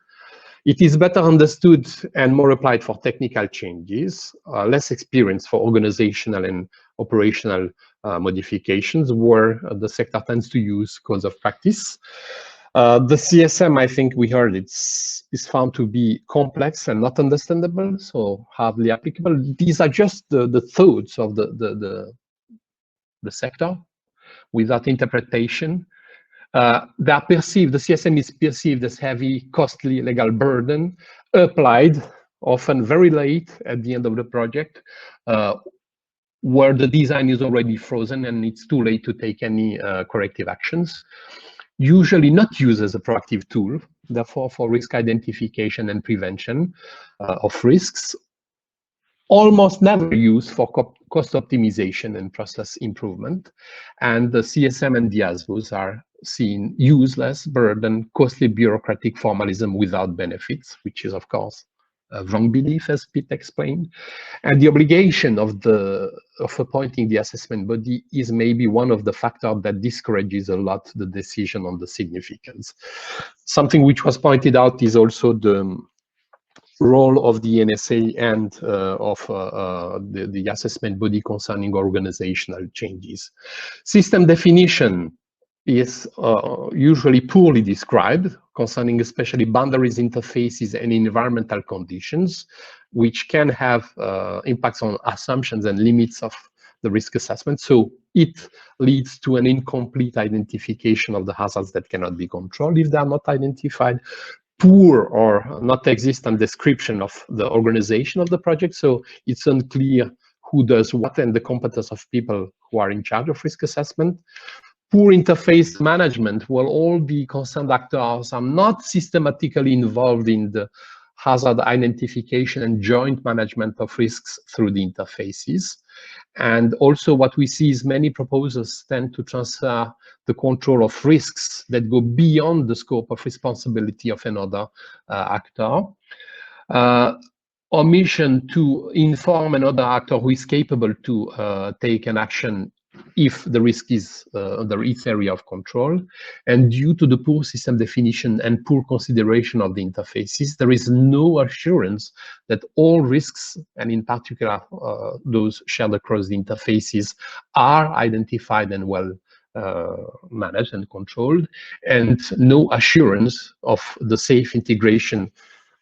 It is better understood and more applied for technical changes, less experience for organizational and operational modifications, where the sector tends to use codes of practice. The CSM, I think we heard, is found to be complex and not understandable, so hardly applicable. These are just the thoughts of the sector without interpretation. They are perceived, the CSM is perceived as heavy, costly legal burden, applied often very late at the end of the project, where the design is already frozen and it's too late to take any corrective actions. Usually not used as a proactive tool, therefore for risk identification and prevention of risks. Almost never used for cost optimization and process improvement. And the CSM and the ASVOs are seen useless, burden, costly bureaucratic formalism without benefits, which is of course a wrong belief, as Pete explained. And the obligation of appointing the assessment body is maybe one of the factors that discourages a lot the decision on the significance. Something which was pointed out is also the role of the NSA and of the assessment body concerning organizational changes. System definition is usually poorly described, concerning especially boundaries, interfaces, and environmental conditions, which can have impacts on assumptions and limits of the risk assessment. So it leads to an incomplete identification of the hazards that cannot be controlled if they are not identified. Poor or not existent description of the organization of the project. So it's unclear who does what and the competence of people who are in charge of risk assessment. Poor interface management, while all the concerned actors are not systematically involved in the hazard identification and joint management of risks through the interfaces. And also what we see is many proposals tend to transfer the control of risks that go beyond the scope of responsibility of another actor. Omission to inform another actor who is capable to take an action if the risk is under its area of control. And due to the poor system definition and poor consideration of the interfaces, there is no assurance that all risks, and in particular those shared across the interfaces, are identified and well managed and controlled, and no assurance of the safe integration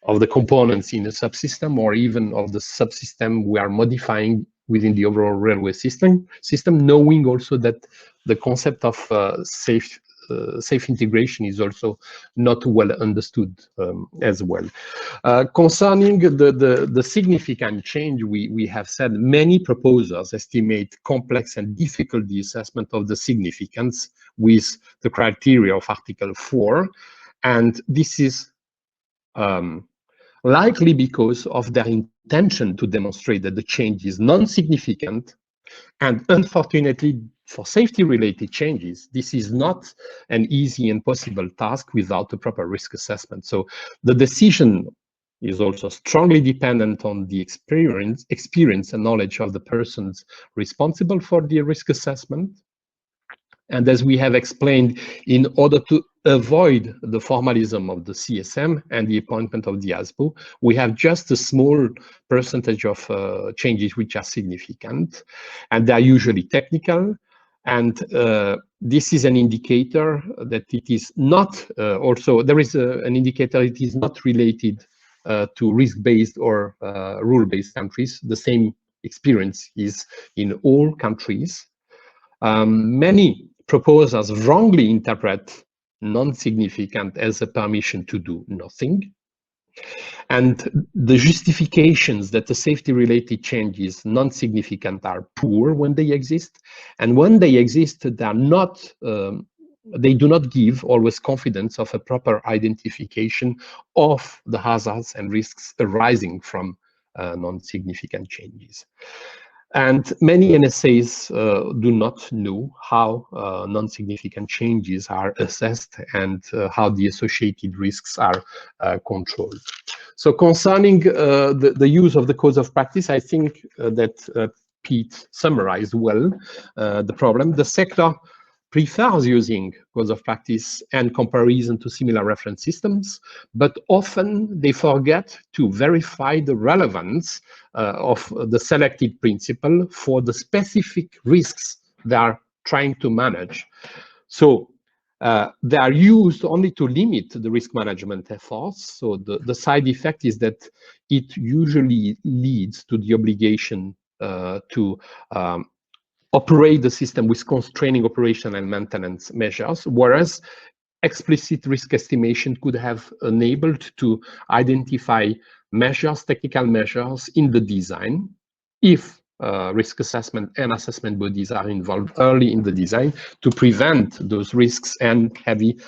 of the components in a subsystem, or even of the subsystem we are modifying within the overall railway system, knowing also that the concept of safe safe integration is also not well understood as well. Concerning the significant change, we have said many proposers estimate complex and difficult the assessment of the significance with the criteria of Article 4, and this is likely because of their intention to demonstrate that the change is non-significant. And unfortunately, for safety-related changes, this is not an easy and possible task without a proper risk assessment. So the decision is also strongly dependent on the experience and knowledge of the persons responsible for the risk assessment. And as we have explained, in order to avoid the formalism of the CSM and the appointment of the ASBO, we have just a small percentage of changes which are significant, and they are usually technical. And this is an indicator that it is not, also, there is an indicator it is not related to risk-based or rule-based countries. The same experience is in all countries. Many proposers wrongly interpret non-significant as a permission to do nothing. And the justifications that the safety-related change is non-significant are poor when they exist. And when they exist, they are not, they do not give always confidence of a proper identification of the hazards and risks arising from non-significant changes. And many NSAs do not know how non-significant changes are assessed and how the associated risks are controlled. So concerning the use of the codes of practice, I think that Pete summarized well the problem. The sector prefers using codes of practice and comparison to similar reference systems, but often they forget to verify the relevance of the selected principle for the specific risks they are trying to manage. So they are used only to limit the risk management efforts. So the side effect is that it usually leads to the obligation to operate the system with constraining operation and maintenance measures, whereas explicit risk estimation could have enabled to identify measures, technical measures in the design, if risk assessment and assessment bodies are involved early in the design to prevent those risks and heavy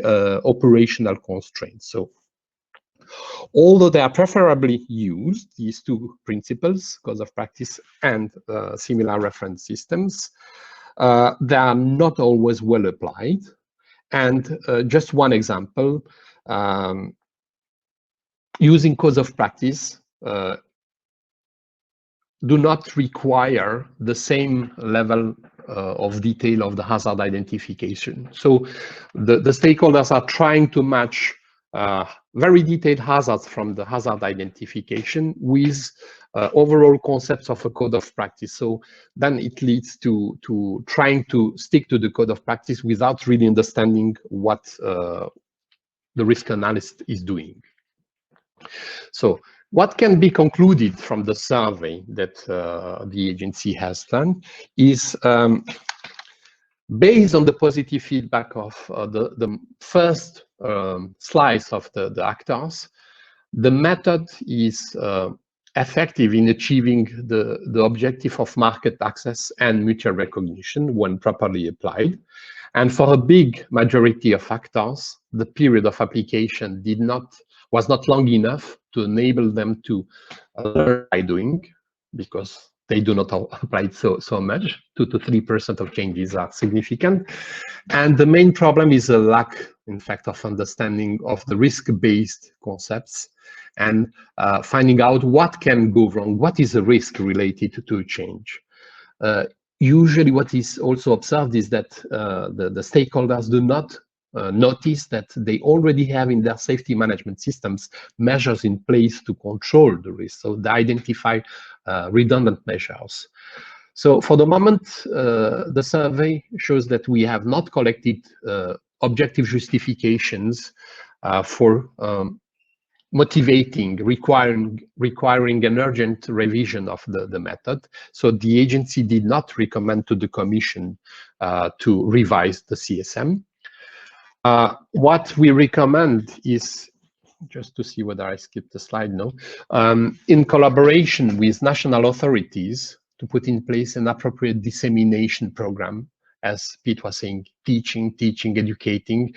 operational constraints. So although they are preferably used, these two principles, codes of practice and similar reference systems, they are not always well applied. And just one example, using codes of practice do not require the same level of detail of the hazard identification. So the stakeholders are trying to match very detailed hazards from the hazard identification with overall concepts of a code of practice. So then it leads to trying to stick to the code of practice without really understanding what the risk analyst is doing. So what can be concluded from the survey that the agency has done is, based on the positive feedback of the first slice of the actors, the method is effective in achieving the objective of market access and mutual recognition when properly applied. And for a big majority of actors, the period of application was not long enough to enable them to learn by doing, because they do not apply it so much. 2 to 3% of changes are significant. And the main problem is a lack, in fact, of understanding of the risk-based concepts and finding out what can go wrong, what is a risk related to a change. Usually what is also observed is that the stakeholders do not notice that they already have in their safety management systems measures in place to control the risk. So they identify redundant measures. So for the moment, the survey shows that we have not collected objective justifications for motivating, requiring an urgent revision of the method. So the agency did not recommend to the Commission to revise the CSM. What we recommend is, just to see whether I skipped the slide now, in collaboration with national authorities to put in place an appropriate dissemination program, as Pete was saying, teaching, educating,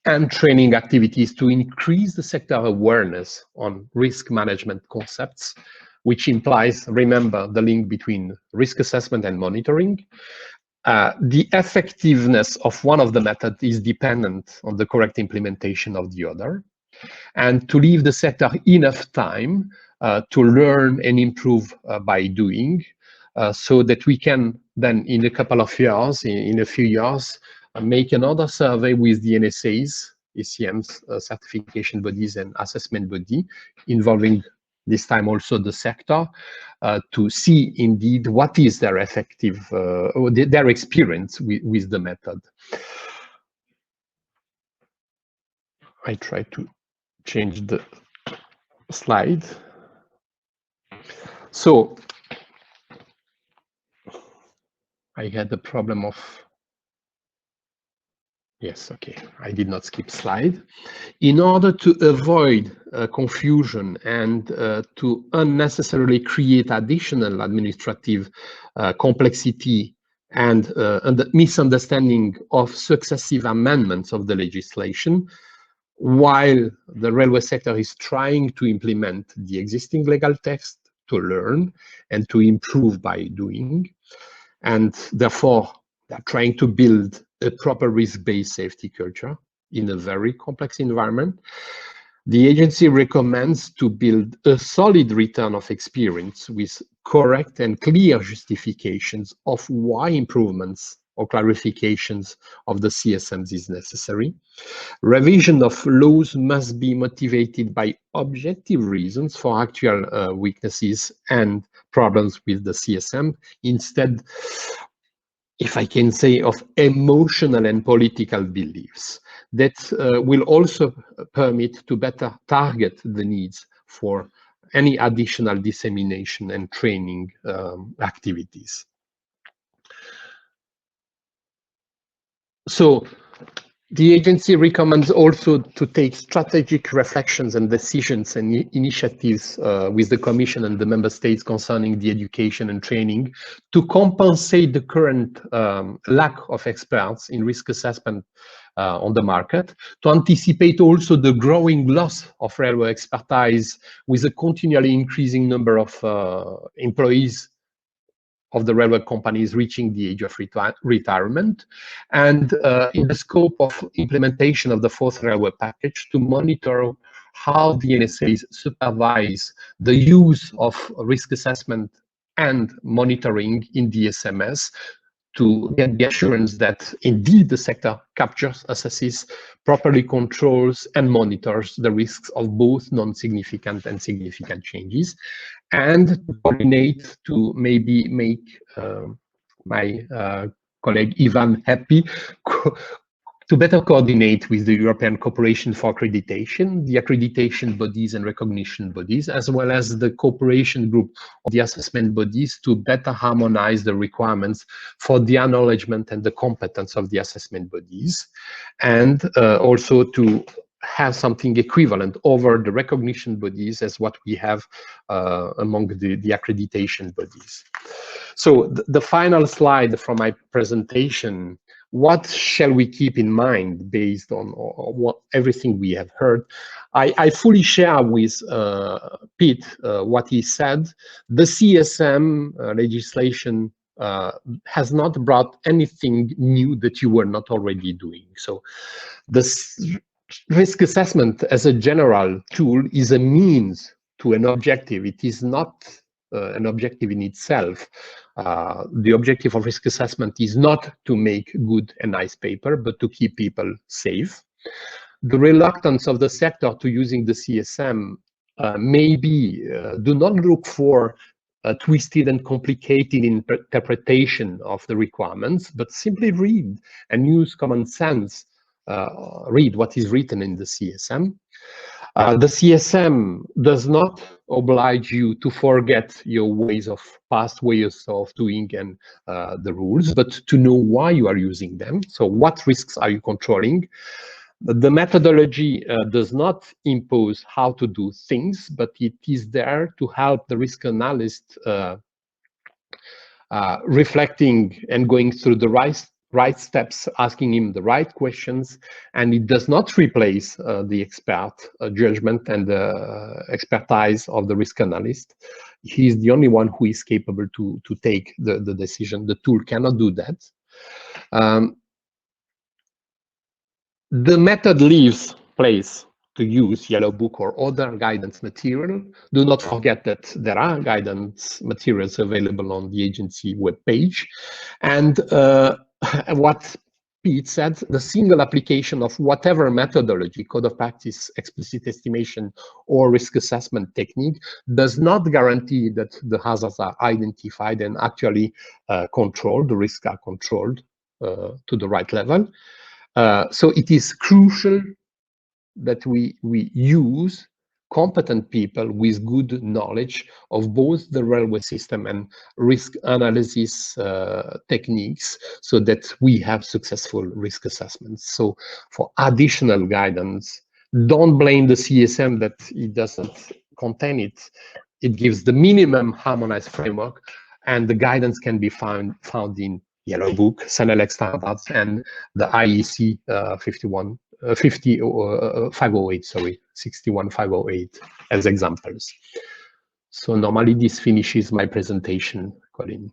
and training activities to increase the sector awareness on risk management concepts, which implies, remember, the link between risk assessment and monitoring. The effectiveness of one of the methods is dependent on the correct implementation of the other, and to leave the sector enough time to learn and improve by doing, so that we can then, in a couple of years, in a few years, make another survey with the NSAs, ECMs, certification bodies and assessment body, involving this time also the sector, to see indeed what is their effective, or their experience with the method. I try to change the slide. So I had the problem of, yes, okay, I did not skip slide. In order to avoid confusion and to unnecessarily create additional administrative complexity and the misunderstanding of successive amendments of the legislation, while the railway sector is trying to implement the existing legal text, to learn and to improve by doing, and therefore they're trying to build a proper risk-based safety culture in a very complex environment, the agency recommends to build a solid return of experience with correct and clear justifications of why improvements or clarifications of the CSMs is necessary. Revision of laws must be motivated by objective reasons for actual weaknesses and problems with the CSM, instead, if I can say, of emotional and political beliefs. That will also permit to better target the needs for any additional dissemination and training activities. So the agency recommends also to take strategic reflections and decisions and initiatives with the Commission and the Member States concerning the education and training to compensate the current lack of experts in risk assessment on the market, to anticipate also the growing loss of railway expertise with a continually increasing number of employees of the railway companies reaching the age of retirement, and in the scope of implementation of the fourth railway package, to monitor how the NSAs supervise the use of risk assessment and monitoring in the SMS, to get the assurance that indeed the sector captures, assesses, properly controls and monitors the risks of both non-significant and significant changes, and to coordinate, to maybe make my colleague Ivan happy, to better coordinate with the European Cooperation for Accreditation, the accreditation bodies and recognition bodies, as well as the cooperation group of the assessment bodies, to better harmonize the requirements for the acknowledgement and the competence of the assessment bodies, and also to have something equivalent over the recognition bodies as what we have among the accreditation bodies. So the final slide from my presentation, what shall we keep in mind based on everything we have heard? I fully share with Pete what he said. The CSM legislation has not brought anything new that you were not already doing. So this risk assessment as a general tool is a means to an objective. It is not an objective in itself. The objective of risk assessment is not to make good and nice paper, but to keep people safe. The reluctance of the sector to using the CSM maybe do not look for a twisted and complicated interpretation of the requirements, but simply read and use common sense. Read what is written in the CSM. The CSM does not oblige you to forget your past ways of doing and the rules, but to know why you are using them. So what risks are you controlling? The methodology does not impose how to do things, but it is there to help the risk analyst reflecting and going through the right steps, asking him the right questions, and it does not replace the expert judgment and the expertise of the risk analyst. He is the only one who is capable to take the decision. The tool cannot do that. The method leaves place to use Yellow Book or other guidance material. Do not forget that there are guidance materials available on the agency webpage. And what Pete said, the single application of whatever methodology, code of practice, explicit estimation, or risk assessment technique does not guarantee that the hazards are identified and actually controlled, the risks are controlled to the right level. So it is crucial that we use competent people with good knowledge of both the railway system and risk analysis techniques so that we have successful risk assessments. So for additional guidance, don't blame the CSM that it doesn't contain it. It gives the minimum harmonized framework, and the guidance can be found in Yellow Book, Senelec standards, and the IEC 61508 as examples. So normally this finishes my presentation, Colin.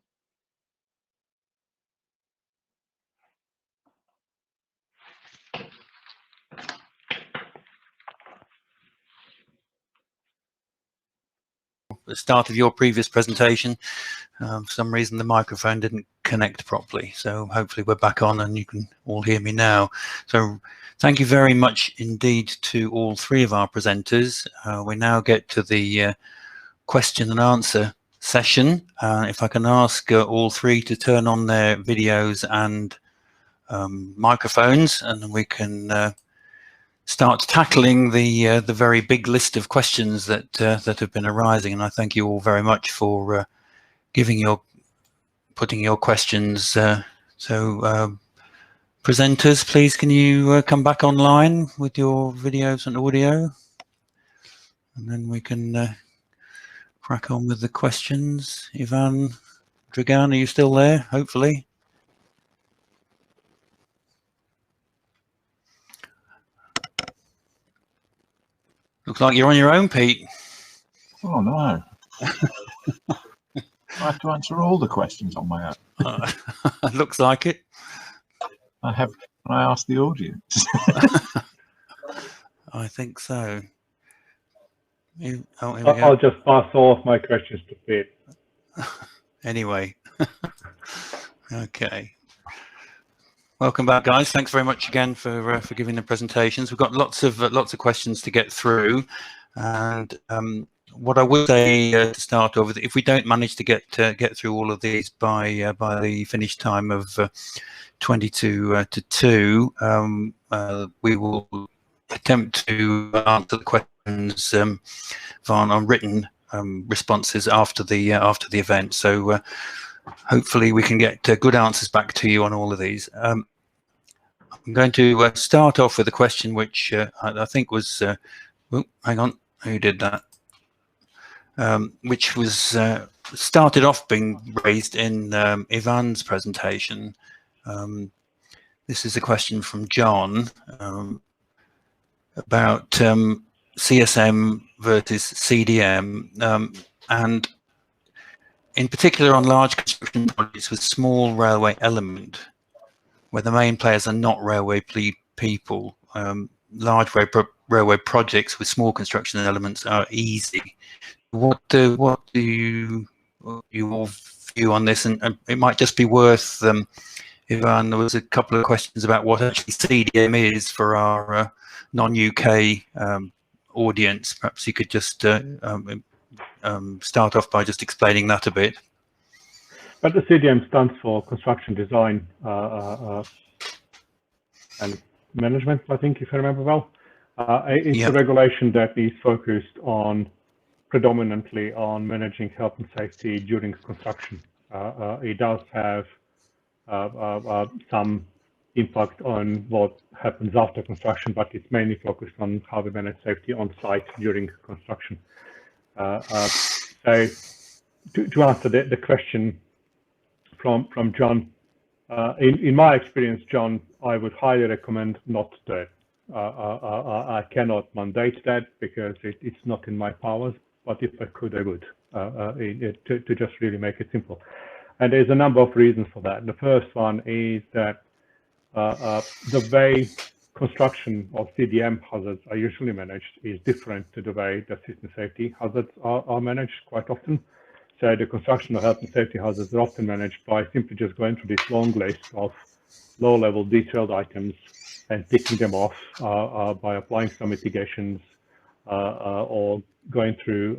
The start of your previous presentation, for some reason the microphone didn't connect properly, so hopefully we're back on and you can all hear me now. So thank you very much indeed to all three of our presenters. We now get to the question and answer session. If I can ask all three to turn on their videos and microphones, and we can start tackling the very big list of questions that that have been arising. And I thank you all very much for putting your questions. So presenters, please, can you come back online with your videos and audio, and then we can crack on with the questions. Ivan, Dragan, are you still there? Hopefully. Looks like you're on your own, Pete. Oh no. I have to answer all the questions on my own. Looks like it. I asked the audience. I think so. I'll just pass off my questions to Pete. Anyway. Okay. Welcome back, guys. Thanks very much again for giving the presentations. We've got lots of questions to get through, and what I would say to start off with, if we don't manage to get through all of these by the finish time of 22 to 2, we will attempt to answer the questions on written responses after the event. So hopefully we can get good answers back to you on all of these. I'm going to start off with a question which I think was, oh, hang on, who did that? Which was started off being raised in Ivan's presentation. This is a question from John about CSM versus CDM, and in particular on large construction projects with small railway element, where the main players are not railway people. Large railway projects with small construction elements are easy. What do you all view on this? And it might just be worth, Ivan, there was a couple of questions about what actually CDM is for our non-UK audience. Perhaps you could just start off by just explaining that a bit. But the CDM stands for construction design and management, I think, if I remember well. It's a regulation that is focused on predominantly on managing health and safety during construction. It does have some impact on what happens after construction, but it's mainly focused on how we manage safety on site during construction. So to answer the question from John, in my experience, John, I would highly recommend not to do it. I cannot mandate that because it's not in my powers, but if I could, I would, to just really make it simple. And there's a number of reasons for that. The first one is that the way construction of CDM hazards are usually managed is different to the way the system safety hazards are managed quite often. So the construction of health and safety hazards are often managed by simply just going through this long list of low-level detailed items and ticking them off by applying some mitigations or going through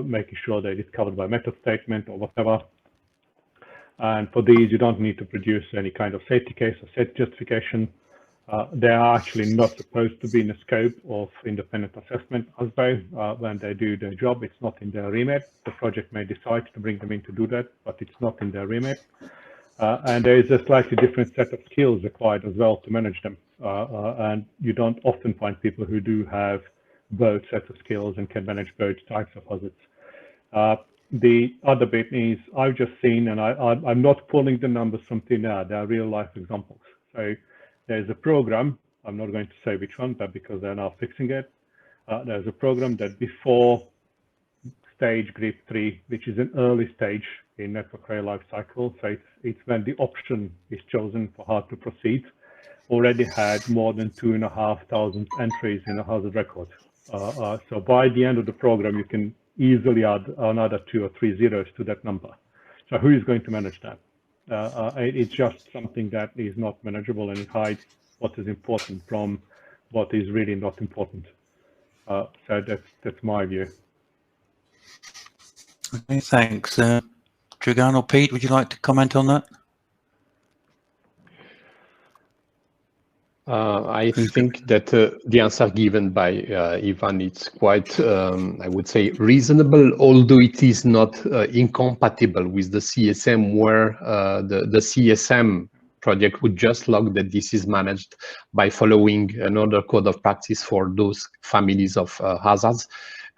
making sure that it's covered by method statement or whatever. And for these, you don't need to produce any kind of safety case or safety justification. They are actually not supposed to be in the scope of independent assessment as though when they do their job, it's not in their remit. The project may decide to bring them in to do that, but it's not in their remit. And there is a slightly different set of skills required as well to manage them. And you don't often find people who do have both sets of skills and can manage both types of hazards. The other bit is I've just seen, and I'm not pulling the numbers from thin air, they are real life examples. So there's a program, I'm not going to say which one, but because they're now fixing it, there's a program that before stage group 3, which is an early stage in network array life cycle, so it's when the option is chosen for how to proceed, already had more than 2,500 entries in a hazard record. So by the end of the program, you can easily add another 2 or 3 zeros to that number. So who is going to manage that? It's just something that is not manageable, and it hides what is important from what is really not important. So that's my view. Okay, thanks. Dragan or Pete, would you like to comment on that? I think that the answer given by Ivan is quite, I would say, reasonable, although it is not incompatible with the CSM, where the CSM project would just log that this is managed by following another code of practice for those families of hazards,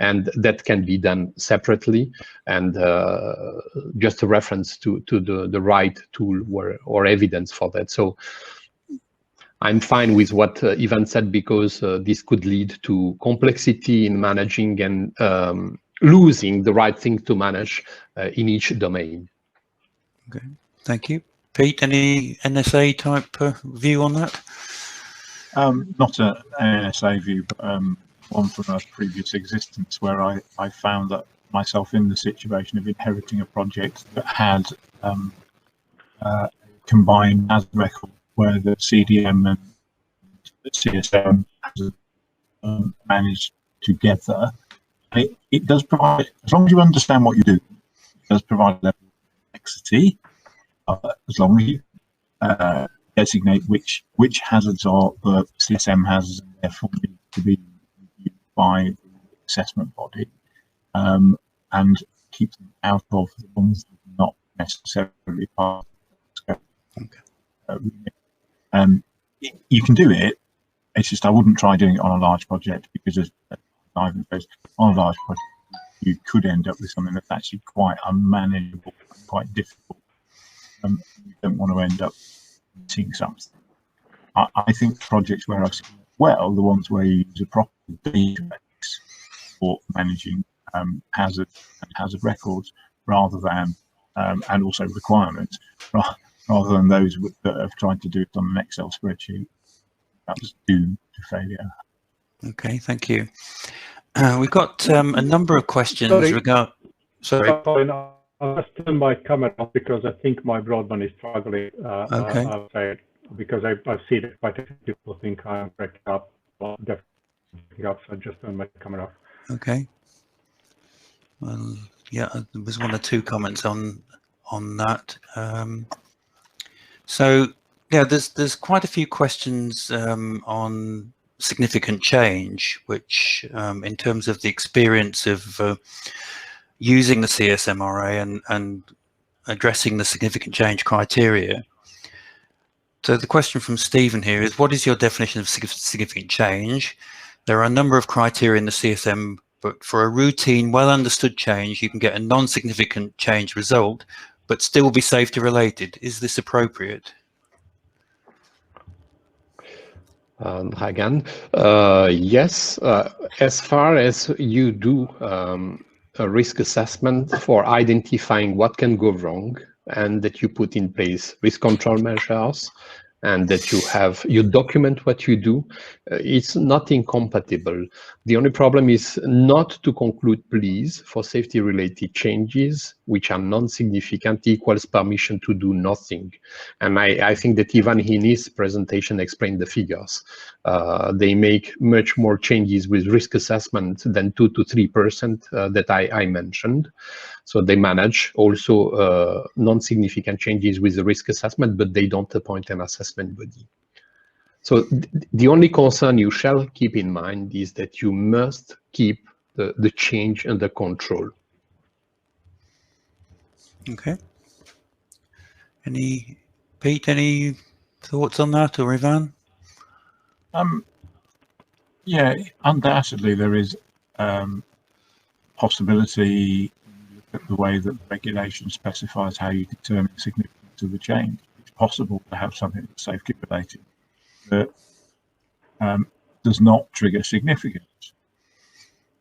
and that can be done separately, and just a reference to the right tool or evidence for that. So I'm fine with what Ivan said, because this could lead to complexity in managing and losing the right thing to manage in each domain. Okay, thank you. Pete, any NSA type view on that? Not an NSA view, but one from a previous existence where I found that myself in the situation of inheriting a project that had combined as record, where the CDM and the CSM managed together. It does provide, as long as you understand what you do, it does provide a level of complexity, as long as you designate which hazards are the CSM hazards and therefore need to be reviewed by the assessment body, and keep them out of the ones that are not necessarily part of the scope. Okay. You can do it. It's just I wouldn't try doing it on a large project, because as Ivan says, on a large project you could end up with something that's actually quite unmanageable, quite difficult. You don't want to end up seeing something. I think projects where I've seen well, the ones where you use a proper database for managing hazards and hazard records, rather than and also requirements, rather than those that have tried to do it on an Excel spreadsheet. That's doomed to failure. Okay, thank you. We've got a number of questions regarding. Sorry. I'll just turn my camera off because I think my broadband is struggling. Okay. Outside, because I've seen it, quite a few people think I'm breaking up. Well, definitely breaking up, so I just turn my camera off. Okay. Well, yeah, there was 1 or 2 comments on that. So yeah, there's quite a few questions on significant change, which in terms of the experience of using the CSMRA and addressing the significant change criteria. So the question from Stephen here is, what is your definition of significant change? There are a number of criteria in the CSM, but for a routine, well understood change, you can get a non-significant change result, but still be safety related. Is this appropriate? Hi again. Yes, as far as you do a risk assessment for identifying what can go wrong, and that you put in place risk control measures, and that you document what you do, it's not incompatible. The only problem is not to conclude please for safety related changes which are non-significant equals permission to do nothing. And I think that Ivan in his presentation explained the figures. They make much more changes with risk assessment than 2 to 3% that I mentioned. So they manage also non-significant changes with the risk assessment, but they don't appoint an assessment body. So the only concern you shall keep in mind is that you must keep the change under control. Okay. Pete, any thoughts on that, or Ivan? Yeah, undoubtedly there is possibility at the way that the regulation specifies how you determine significance of the change. It's possible to have something that's safety related that does not trigger significance.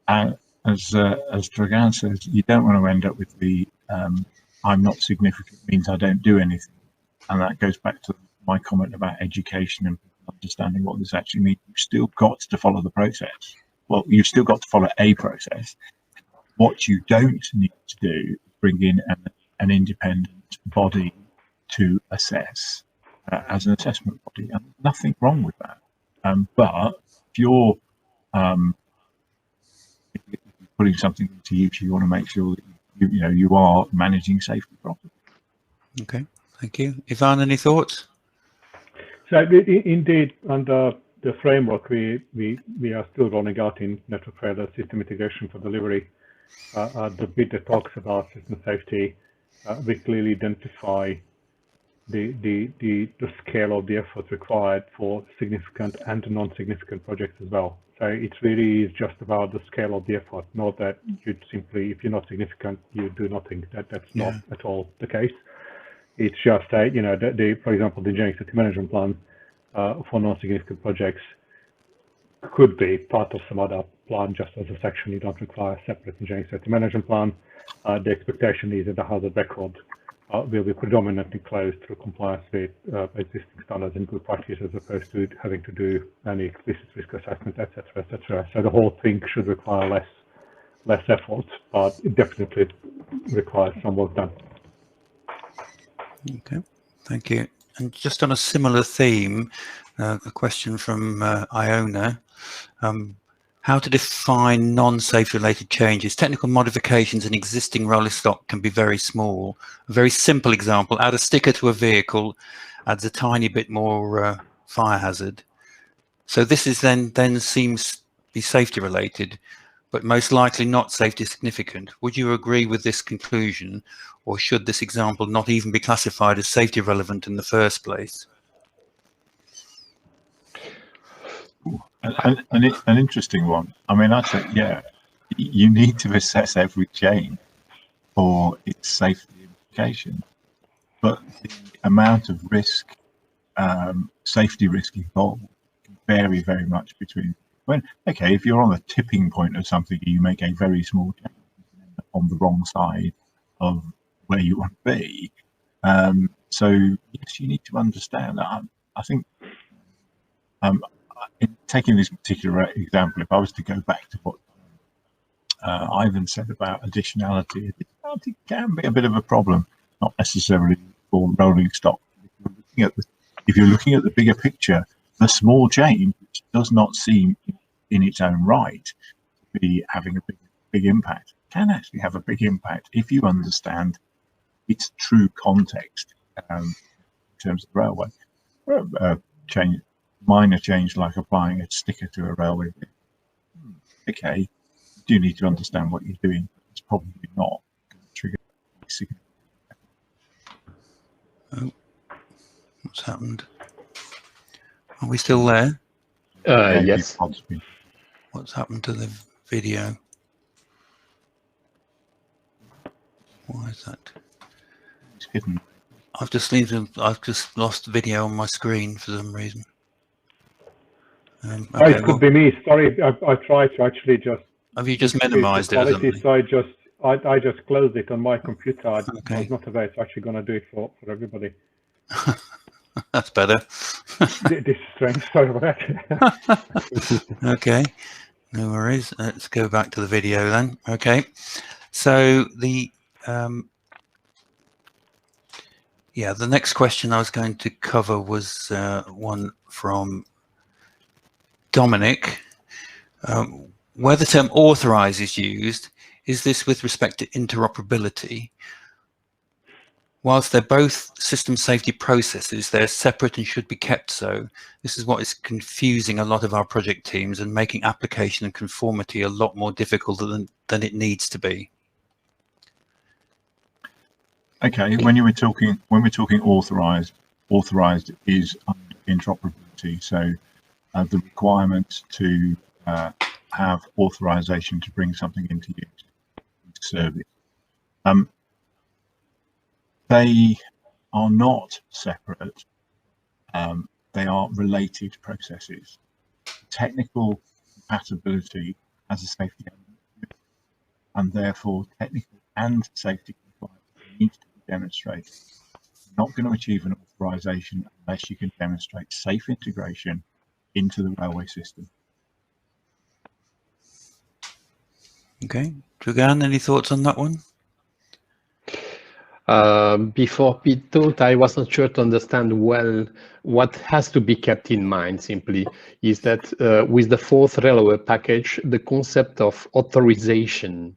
And as Dragan says, you don't want to end up with the I'm not significant means I don't do anything. And that goes back to my comment about education and understanding what this actually means. You've still got to follow the process. Well, you've still got to follow a process. What you don't need to do is bring in an independent body to assess as an assessment body, and nothing wrong with that. But if you're putting something into use, you want to make sure that you are managing safety properly. Okay, thank you. Ivan, any thoughts? So indeed, under the framework, we are still rolling out in network failure system mitigation for delivery. The bit that talks about system safety, we clearly identify the scale of the effort required for significant and non-significant projects as well. So it really is just about the scale of the effort, not that you simply, if you're not significant, you do nothing. That's not at all the case. It's just for example, the engineering safety management plan for non-significant projects could be part of some other plan, just as a section. You don't require a separate engineering safety management plan. The expectation is that the hazard record will be predominantly closed through compliance with existing standards and good practice, as opposed to having to do any explicit risk assessment, etc., etc. So the whole thing should require less effort, but it definitely requires some work done. Okay, thank you. And just on a similar theme, a question from Iona. How to define non-safe related changes? Technical modifications in existing rolling stock can be very small. A very simple example, add a sticker to a vehicle, adds a tiny bit more fire hazard. So this is then seems to be safety related, but most likely not safety significant. Would you agree with this conclusion, or should this example not even be classified as safety relevant in the first place? An interesting one. I mean, I think, yeah, you need to assess every change for its safety implication, but the amount of risk, safety risk involved can vary very much between if you're on the tipping point of something, you make a very small change on the wrong side of where you want to be. So yes, you need to understand that. I think in taking this particular example, if I was to go back to what Ivan said about additionality, additionality can be a bit of a problem, not necessarily for rolling stock. If you're looking at the bigger picture, the small change, which does not seem in its own right to be having a big impact, can actually have a big impact if you understand its true context in terms of railway change. minor change like applying a sticker to a railway bit. Okay, you do need to understand what you're doing. It's probably not going to trigger significant. Oh, what's happened? Are we still there? Yes. What's happened to the video? Why is that? It's hidden. I've just lost the video on my screen for some reason. Okay, it could be me. Sorry, I tried to actually just. Have you just minimized it or something? So I just closed it on my computer. I was not aware it's actually going to do it for everybody. That's better. This is strange. Sorry about that. Okay, no worries. Let's go back to the video then. Okay, so the the next question I was going to cover was one from Dominic. Where the term authorize is used, is this with respect to interoperability? Whilst they're both system safety processes, they're separate and should be kept so. This is what is confusing a lot of our project teams and making application and conformity a lot more difficult than it needs to be. Okay, when we're talking authorized is under interoperability. So the requirement to have authorization to bring something into use, service. They are not separate. They are related processes. Technical compatibility has a safety element, and therefore technical and safety compliance needs to be demonstrated. You're not going to achieve an authorization unless you can demonstrate safe integration into the railway system. Okay, Drugan, any thoughts on that one? Before Pete thought, I was not sure to understand well what has to be kept in mind simply is that with the fourth railway package, the concept of authorization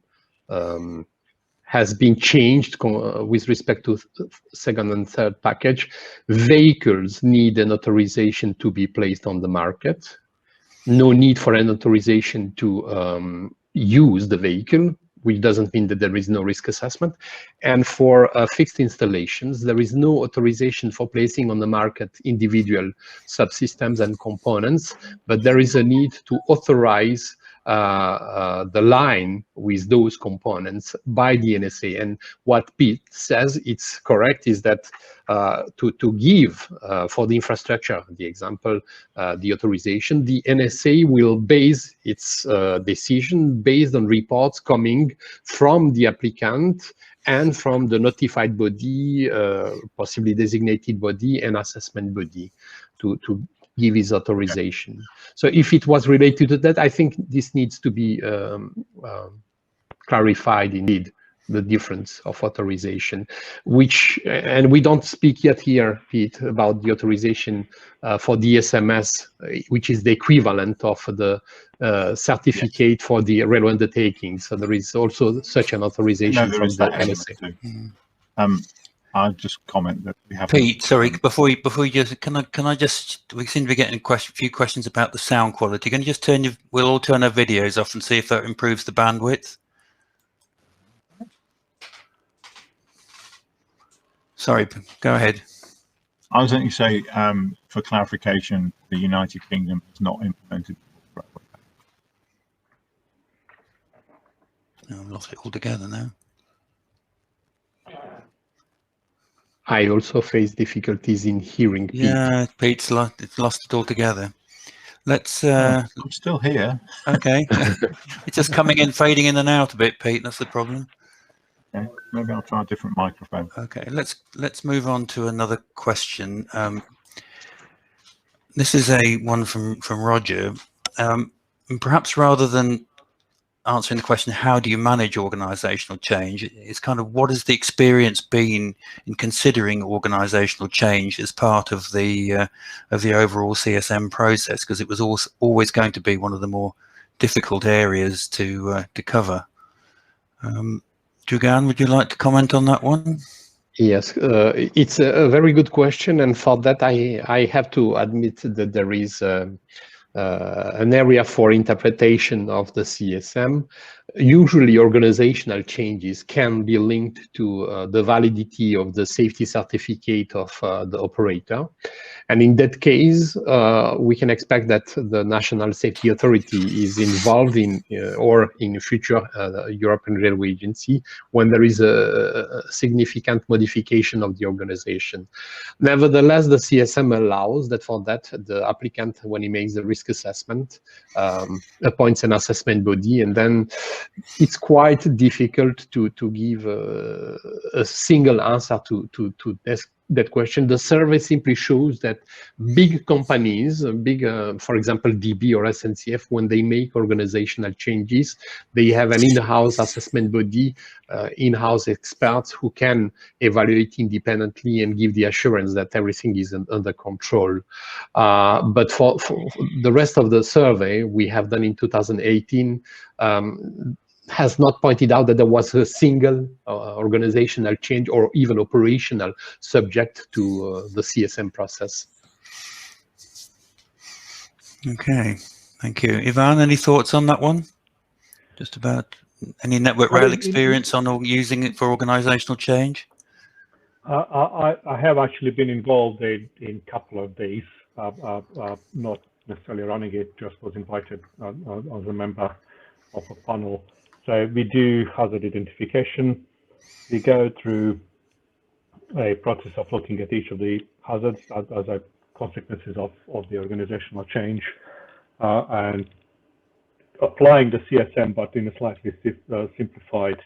has been changed with respect to second and third package. Vehicles need an authorization to be placed on the market. No need for an authorization to use the vehicle, which doesn't mean that there is no risk assessment. And for fixed installations, there is no authorization for placing on the market individual subsystems and components, but there is a need to authorize the line with those components by the NSA. And what Pete says, it's correct, is that to give for the infrastructure, the example, the authorization, the NSA will base its decision based on reports coming from the applicant and from the notified body, possibly designated body and assessment body to give his authorization. So if it was related to that, I think this needs to be clarified indeed, the difference of authorization, and we don't speak yet here, Pete, about the authorization for the DSMS, which is the equivalent of the certificate for the railway undertaking. So there is also such an authorization from the NSA. I'll just comment that we have. Pete, sorry, before you just can I just, we seem to be getting a few questions about the sound quality. Can you just we'll all turn our videos off and see if that improves the bandwidth? Sorry, go ahead. I was going to say, for clarification, the United Kingdom has not implemented. Oh, I've lost it altogether now. I also face difficulties in hearing Pete. Yeah, Pete's lost it altogether. Let's. I'm still here. Okay, it's just coming in, fading in and out a bit, Pete. That's the problem. Okay, maybe I'll try a different microphone. Okay, let's move on to another question. This is one from Roger. And perhaps rather than answering the question, how do you manage organizational change? It's kind of, what has the experience been in considering organizational change as part of the overall CSM process? Because it was always going to be one of the more difficult areas to cover. Drugan, would you like to comment on that one? Yes, it's a very good question, and for that I have to admit that there is an area for interpretation of the CSM. Usually organizational changes can be linked to the validity of the safety certificate of the operator. And in that case, we can expect that the National Safety Authority is involved in, or in future European Railway Agency, when there is a significant modification of the organization. Nevertheless, the CSM allows that for that, the applicant, when he makes the risk assessment, appoints an assessment body, and then it's quite difficult to give a single answer to that question. The survey simply shows that big companies, for example, DB or SNCF, when they make organizational changes, they have an in-house assessment body, in-house experts who can evaluate independently and give the assurance that everything is under control. But for the rest of the survey we have done in 2018, has not pointed out that there was a single organizational change or even operational subject to the CSM process. Okay, thank you. Ivan, any thoughts on that one? Just about any Network Rail experience on using it for organizational change? I have actually been involved in a couple of these, not necessarily running it, just was invited as a member of a panel. So we do hazard identification. We go through a process of looking at each of the hazards as a consequences of the organizational change, and applying the CSM, but in a slightly simplified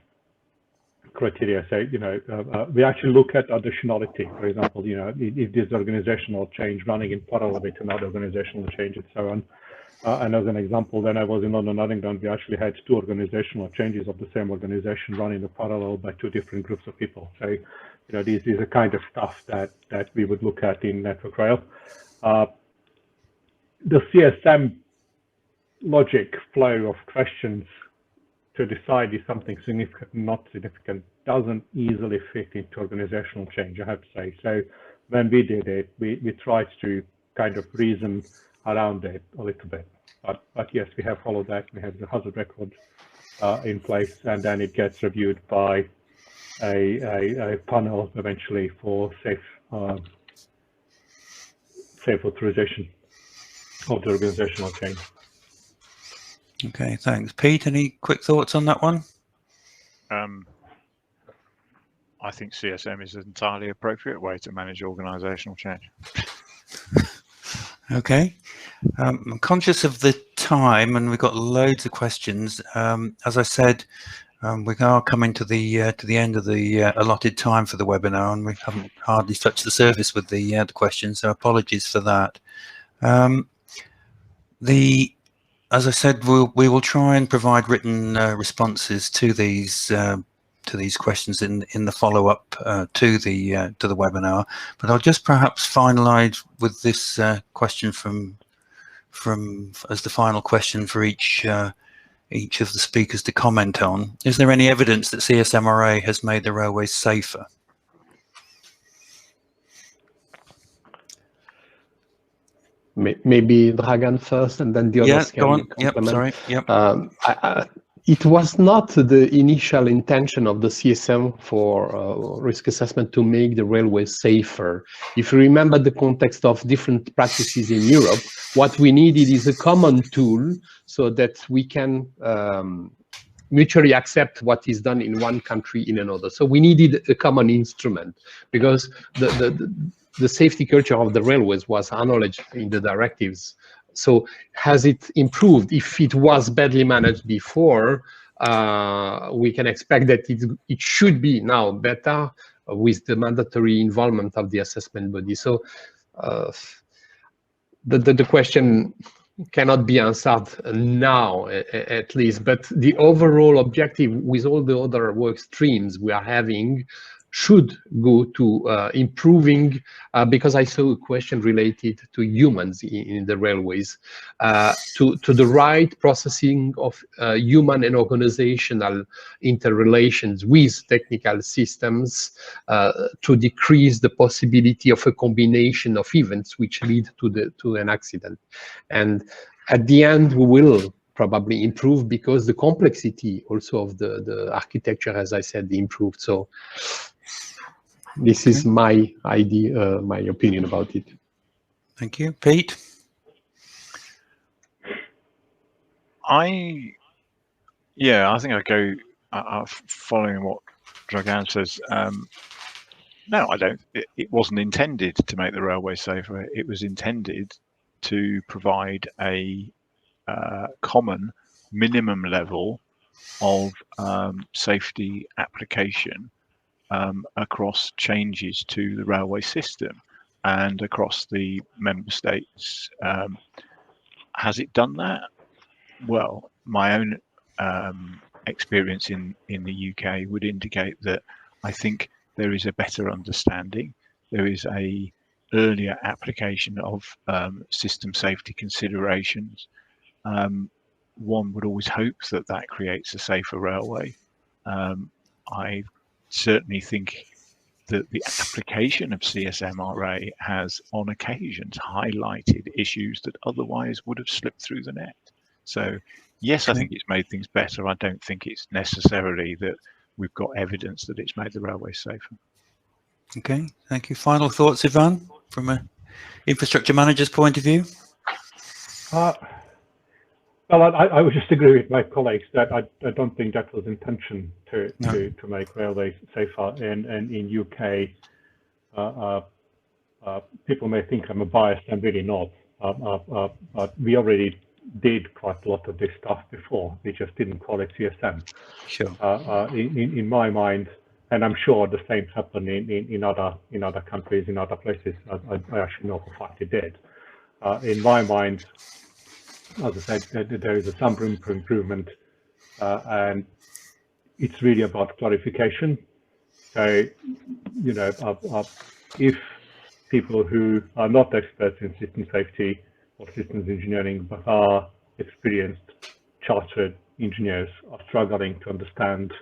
criteria. So, we actually look at additionality. For example, if there's organizational change running in parallel with another organizational change and so on. And as an example, when I was in London, Nottingham, we actually had 2 organizational changes of the same organization running in parallel by 2 different groups of people. So, this is the kind of stuff that we would look at in Network Rail. The CSM logic flow of questions to decide if something significant or not significant doesn't easily fit into organizational change, I have to say. So when we did it, we tried to kind of reason around it a little bit. But yes, we have followed that. We have the hazard record in place, and then it gets reviewed by a panel eventually for safe authorization of the organizational change. Okay, thanks. Pete, any quick thoughts on that one? I think CSM is an entirely appropriate way to manage organizational change. Okay. I'm conscious of the time, and we've got loads of questions. As I said, we are coming to the end of the allotted time for the webinar, and we haven't hardly touched the surface with the questions, so apologies for that. As I said, we will try and provide written responses to these questions in the follow-up to the webinar. But I'll just perhaps finalise with this question from as the final question for each of the speakers to comment on. Is there any evidence that CSMRA has made the railways safer? Maybe Dragan first, and then the others can complement. Yep, sorry. Yep. It was not the initial intention of the CSM for risk assessment to make the railway safer. If you remember the context of different practices in Europe, what we needed is a common tool so that we can mutually accept what is done in one country in another. So we needed a common instrument, because the safety culture of the railways was acknowledged in the directives. So has it improved? If it was badly managed before, we can expect that it should be now better with the mandatory involvement of the assessment body. So the question cannot be answered now, at least, but the overall objective with all the other work streams we are having should go to improving, because I saw a question related to humans in the railways, to the right processing of human and organizational interrelations with technical systems to decrease the possibility of a combination of events which lead to an accident. And at the end, we will probably improve because the complexity also of the architecture, as I said, improved. So this is my idea, my opinion about it. Thank you. Pete? I think I go following what Dragan says. No, I don't. It wasn't intended to make the railway safer. It was intended to provide a common minimum level of safety application across changes to the railway system and across the member states. Has it done that? Well, my own experience in the UK would indicate that I think there is a better understanding. There is a earlier application of system safety considerations. One would always hope that that creates a safer railway. I certainly think that the application of CSMRA has on occasions highlighted issues that otherwise would have slipped through the net. So yes, I think it's made things better. I don't think it's necessarily that we've got evidence that it's made the railway safer. Okay, thank you. Final thoughts, Ivan, from an infrastructure manager's point of view? Well, I would just agree with my colleagues that I don't think that was intention to make railways safer. And in UK, people may think I'm a biased. I'm really not. But we already did quite a lot of this stuff before. We just didn't call it CSM. Sure. In my mind, and I'm sure the same happened in other countries, in other places. I actually know for a fact it did. In my mind, as I said, there is some room for improvement, and it's really about clarification. So, you know, if people who are not experts in system safety or systems engineering, but are experienced chartered engineers, are struggling to understand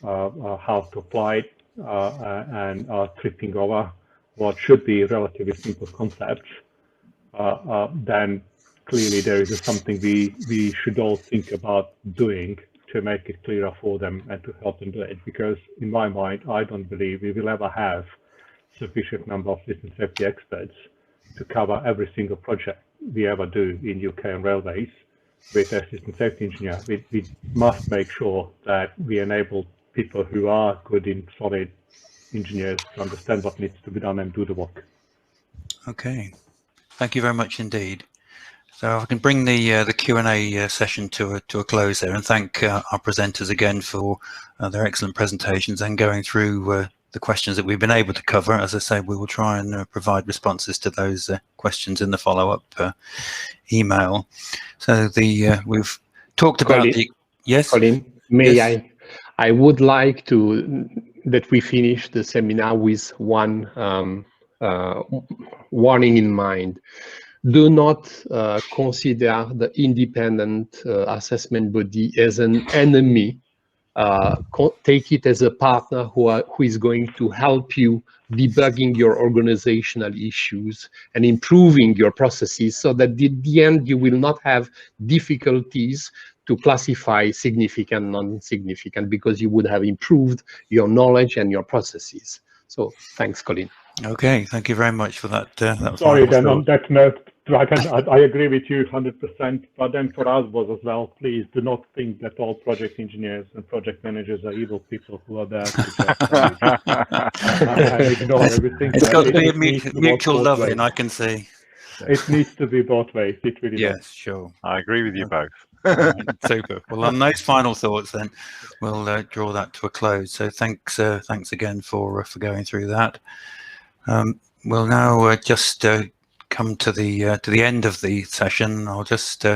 how to apply it and are tripping over what should be relatively simple concepts, then clearly there is something we should all think about doing to make it clearer for them and to help them do it. Because in my mind, I don't believe we will ever have sufficient number of system safety experts to cover every single project we ever do in UK and railways with a system safety engineer. We must make sure that we enable people who are good in solid engineers to understand what needs to be done and do the work. Okay, thank you very much indeed. So I can bring the Q&A session to a close there, and thank our presenters again for their excellent presentations and going through the questions that we've been able to cover. As I say, we will try and provide responses to those questions in the follow-up email. So we've talked about the... Yes? Colin, I would like that we finish the seminar with one warning in mind. Do not consider the independent assessment body as an enemy. Take it as a partner who is going to help you debugging your organizational issues and improving your processes, so that at the end you will not have difficulties to classify significant, non-significant, because you would have improved your knowledge and your processes. So thanks, Colin. Okay, thank you very much for that. Sorry, then on that note, I agree with you 100%, but then for us was as well, please do not think that all project engineers and project managers are evil people who are there to ignore everything. It's got to be a mutual loving, I can see. It needs to be both ways, it really does. Yes, sure. I agree with you both. Right, super. Well, on those final thoughts then, we'll draw that to a close. So thanks again for going through that. We'll now just come to the end of the session. I'll just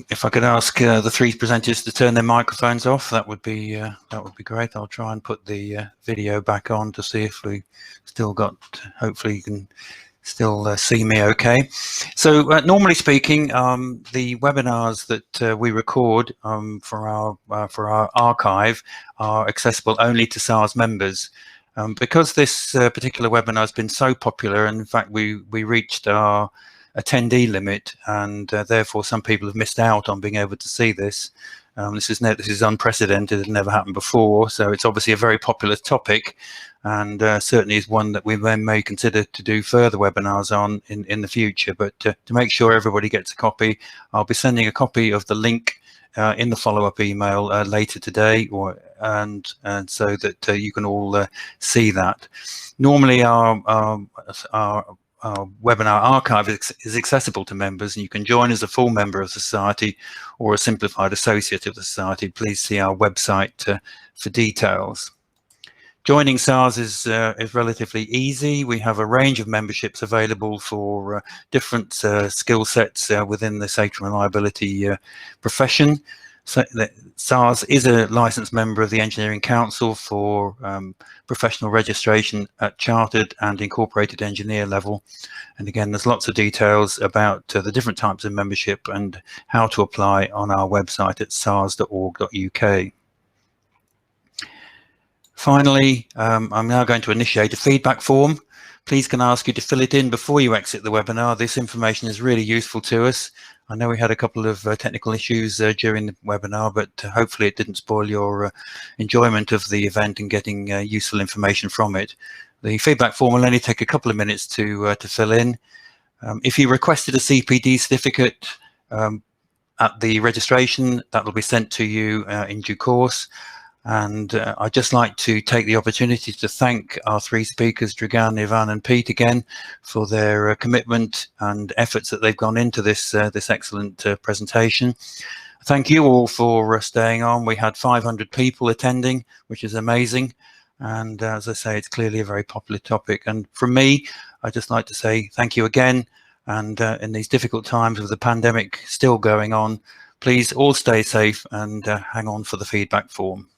If I could ask the three presenters to turn their microphones off, that would be great. I'll try and put the video back on to see if we still got. Hopefully, you can still see me okay. So normally speaking, the webinars that we record for our archive are accessible only to SARS members. Because this particular webinar has been so popular, and in fact we reached our attendee limit, and therefore some people have missed out on being able to see this. This is unprecedented, it never happened before, so it's obviously a very popular topic, and certainly is one that we then may consider to do further webinars on in the future. But to make sure everybody gets a copy, I'll be sending a copy of the link in the follow-up email later today, and so that you can all see that. Normally our webinar archive is accessible to members, and you can join as a full member of the Society or a simplified associate of the Society. Please see our website for details. Joining SARS is relatively easy. We have a range of memberships available for different skill sets within the safety and reliability profession. So SARS is a licensed member of the Engineering Council for professional registration at chartered and incorporated engineer level. And again, there's lots of details about the different types of membership and how to apply on our website at sars.org.uk. Finally, I'm now going to initiate a feedback form. Please can I ask you to fill it in before you exit the webinar. This information is really useful to us. I know we had a couple of technical issues during the webinar, but hopefully it didn't spoil your enjoyment of the event and getting useful information from it. The feedback form will only take a couple of minutes to fill in. If you requested a CPD certificate at the registration, that will be sent to you in due course. And I'd just like to take the opportunity to thank our three speakers, Dragan, Ivan and Pete, again for their commitment and efforts that they've gone into this this excellent presentation. Thank you all for staying on. We had 500 people attending, which is amazing. And as I say, it's clearly a very popular topic. And from me, I'd just like to say thank you again. And in these difficult times with the pandemic still going on, please all stay safe and hang on for the feedback form.